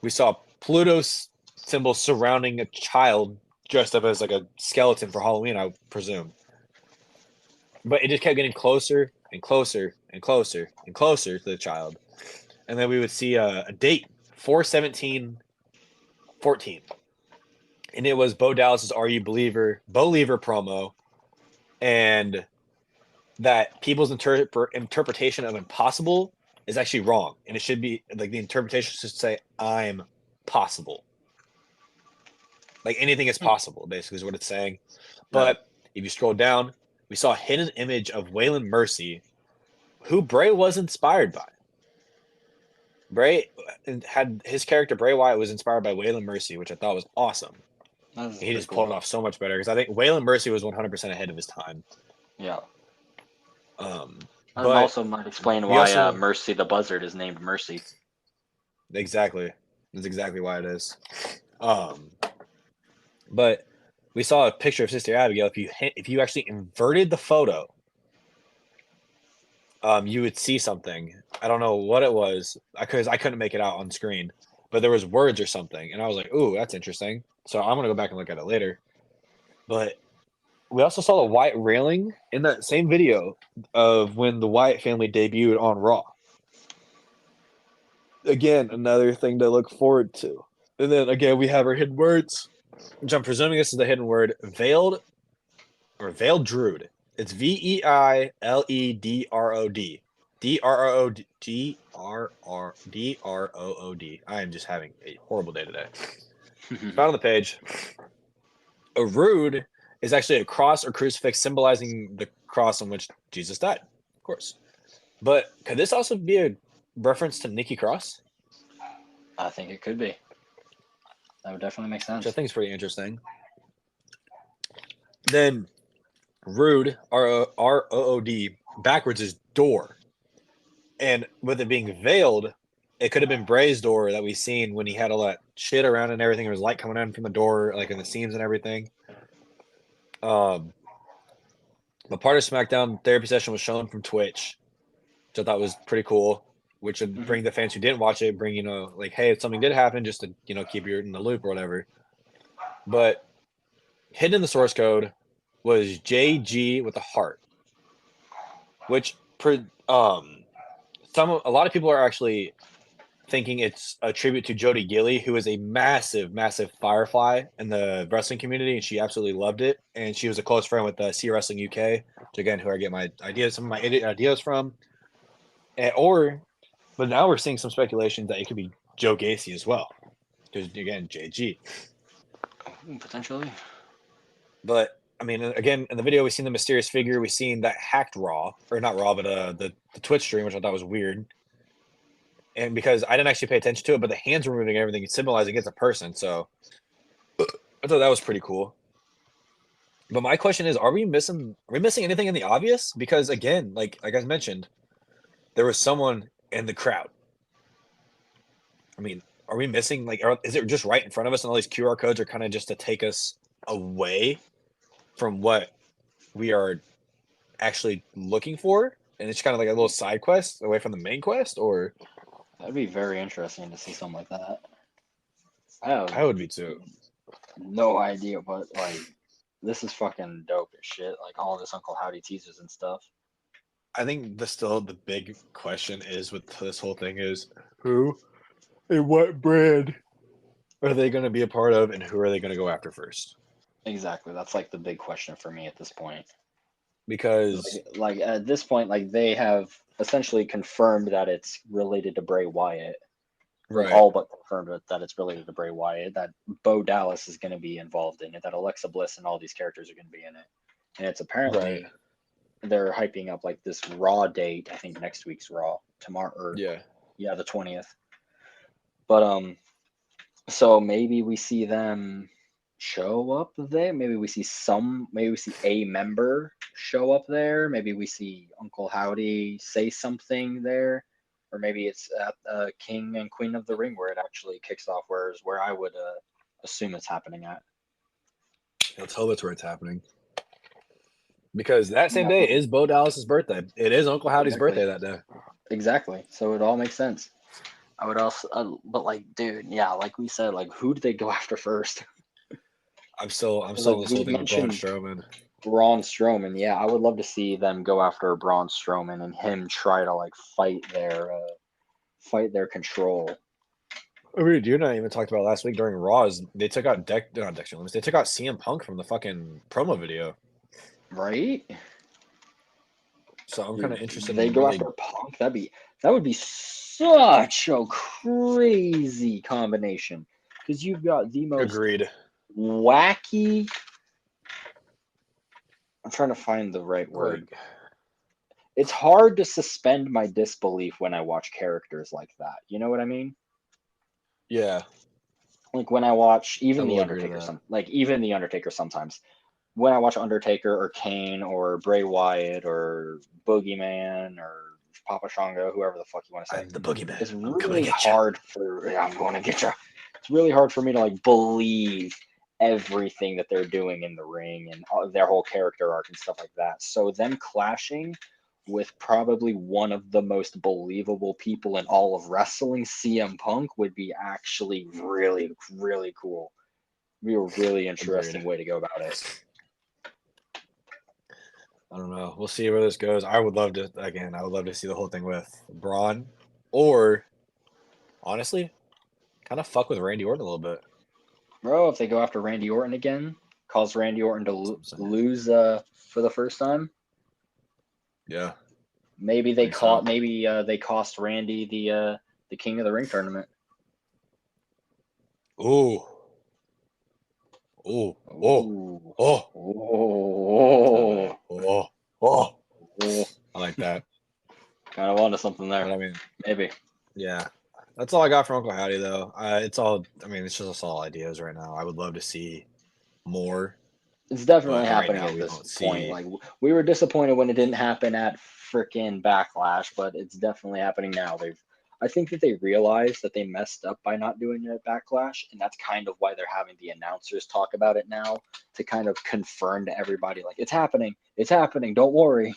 we saw Pluto's symbol surrounding a child dressed up as like a skeleton for Halloween, I presume. But it just kept getting closer and closer and closer and closer to the child. And then we would see a date, 4/17/14. And it was Bo Dallas's Are You Believer promo. And that people's interpretation of impossible is actually wrong. And it should be like the interpretation should say, I'm possible. Like anything is possible, basically, is what it's saying. But if you scroll down, we saw a hidden image of Waylon Mercy, who Bray was inspired by. Bray had his character, Bray Wyatt, was inspired by Waylon Mercy, which I thought was awesome. He just pulled it off so much better because I think Waylon Mercy was 100% ahead of his time. Yeah. But also might explain why Mercy the Buzzard is named Mercy. Exactly. That's exactly why it is. But we saw a picture of Sister Abigail. If you actually inverted the photo, you would see something. I don't know what it was because I couldn't make it out on screen, but there was words or something, and I was like, "Ooh, that's interesting." So I'm gonna go back and look at it later. But we also saw the Wyatt railing in that same video of when the Wyatt family debuted on Raw. Again, another thing to look forward to. And then again, we have our hidden words, which I'm presuming this is the hidden word, veiled Druid. It's VEILEDROD. DROOD. I am just having a horrible day today. Found on the page. A rood is actually a cross or crucifix symbolizing the cross on which Jesus died, of course. But could this also be a reference to Nikki Cross? I think it could be. That would definitely make sense. Which I think is pretty interesting. Then Rood, ROOD, backwards is door. And with it being veiled, it could have been Bray's door that we seen when he had all that shit around and everything. There was light coming in from the door, like in the seams and everything. But part of SmackDown therapy session was shown from Twitch, which I thought was pretty cool. Which would bring the fans who didn't watch it, bring, like, hey, if something did happen, just to, keep you in the loop or whatever. But hidden in the source code was JG with a heart, which a lot of people are actually thinking it's a tribute to Jody Gilly, who is a massive, massive Firefly in the wrestling community, and she absolutely loved it. And she was a close friend with C Wrestling UK, which again, who I get some of my ideas from. But now we're seeing some speculation that it could be Joe Gacy as well, because again, JG. Potentially. But I mean, again, in the video, we've seen the mysterious figure. We've seen that hacked Raw, or not Raw, but the Twitch stream, which I thought was weird. And because I didn't actually pay attention to it, but the hands were moving and everything, symbolizing it's a person. So I thought that was pretty cool. But my question is, are we missing anything in the obvious? Because again, like I mentioned, there was someone in the crowd. I mean, are we missing, is it just right in front of us and all these QR codes are kind of just to take us away from what we are actually looking for? And it's kind of like a little side quest away from the main quest? Or that'd be very interesting to see something like that. I would be too. No idea, but this is fucking dope as shit. Like all this Uncle Howdy teasers and stuff. I think the big question is with this whole thing is who and what brand are they going to be a part of, and who are they going to go after first? Exactly. That's like the big question for me at this point. Because like at this point, like they have essentially confirmed that it's related to Bray Wyatt. Right. All but confirmed that it's related to Bray Wyatt, that Bo Dallas is going to be involved in it, that Alexa Bliss and all these characters are going to be in it. And it's apparently they're hyping up like this Raw date, I think next week's Raw, tomorrow. Or, Yeah. the 20th. But so maybe we see them show up there. Maybe we see a member show up there. Maybe we see Uncle Howdy say something there. Or maybe it's at King and Queen of the Ring where it actually kicks off, where I would assume it's happening at. Let's hope it's where it's happening. Because that same day is Bo Dallas's birthday. It is Uncle Howdy's birthday that day. Exactly. So it all makes sense. I would also, but like, dude, yeah, like we said, like, who do they go after first? I'm still on this whole thing with Braun Strowman. Braun Strowman, yeah, I would love to see them go after Braun Strowman and him try to like fight their control. I mean, you and I even talked about last week during Raw is they took out they took out CM Punk from the fucking promo video. Right? So I'm kind of interested. They go after Punk. That would be such a crazy combination because you've got the most wacky. I'm trying to find the right word. It's hard to suspend my disbelief when I watch characters like that. You know what I mean? Yeah. Like when I watch even The Undertaker, sometimes. When I watch Undertaker or Kane or Bray Wyatt or Boogeyman or Papa Shango, whoever the fuck you want to say, I'm the Boogeyman. It's really hard I'm going to get you. It's really hard for me to like believe everything that they're doing in the ring and their whole character arc and stuff like that. So them clashing with probably one of the most believable people in all of wrestling, CM Punk, would be actually really, really cool. Be a really interesting way to go about it. I don't know. We'll see where this goes. I would love to see the whole thing with Braun, or honestly, kind of fuck with Randy Orton a little bit. Bro, if they go after Randy Orton again, cause Randy Orton to lose for the first time. Yeah. Maybe they cost Randy the King of the Ring tournament. Ooh. Ooh. Oh. Oh. Oh. Oh. Oh. I like that. Kind of onto something there. But I mean, maybe. Yeah. That's all I got from Uncle Howdy, though. It's just all ideas right now. I would love to see more. It's definitely happening at this point. Like, we were disappointed when it didn't happen at freaking Backlash, but it's definitely happening now. I think that they realized that they messed up by not doing it at Backlash, and that's kind of why they're having the announcers talk about it now to kind of confirm to everybody, like, it's happening, don't worry.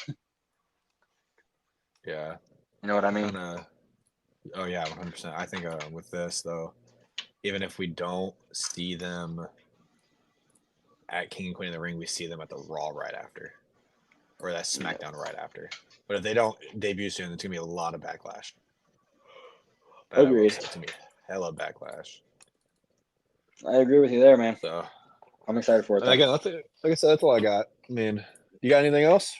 Yeah. You know what I mean? Oh, yeah, 100%. I think with this, though, even if we don't see them at King and Queen of the Ring, we see them at the Raw right after, or that SmackDown right after. But if they don't debut soon, it's going to be a lot of Backlash. Agreed. It's going to be hella Backlash. I agree with you there, man. So I'm excited for it. Again, like I said, that's all I got. I mean, you got anything else?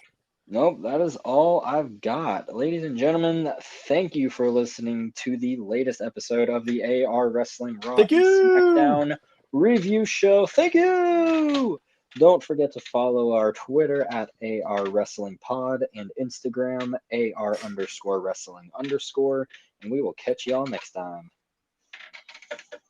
Nope, that is all I've got. Ladies and gentlemen, thank you for listening to the latest episode of the AR Wrestling Raw and Smackdown review show. Thank you! Don't forget to follow our Twitter at AR Wrestling Pod and Instagram AR_Wrestling_, and we will catch y'all next time.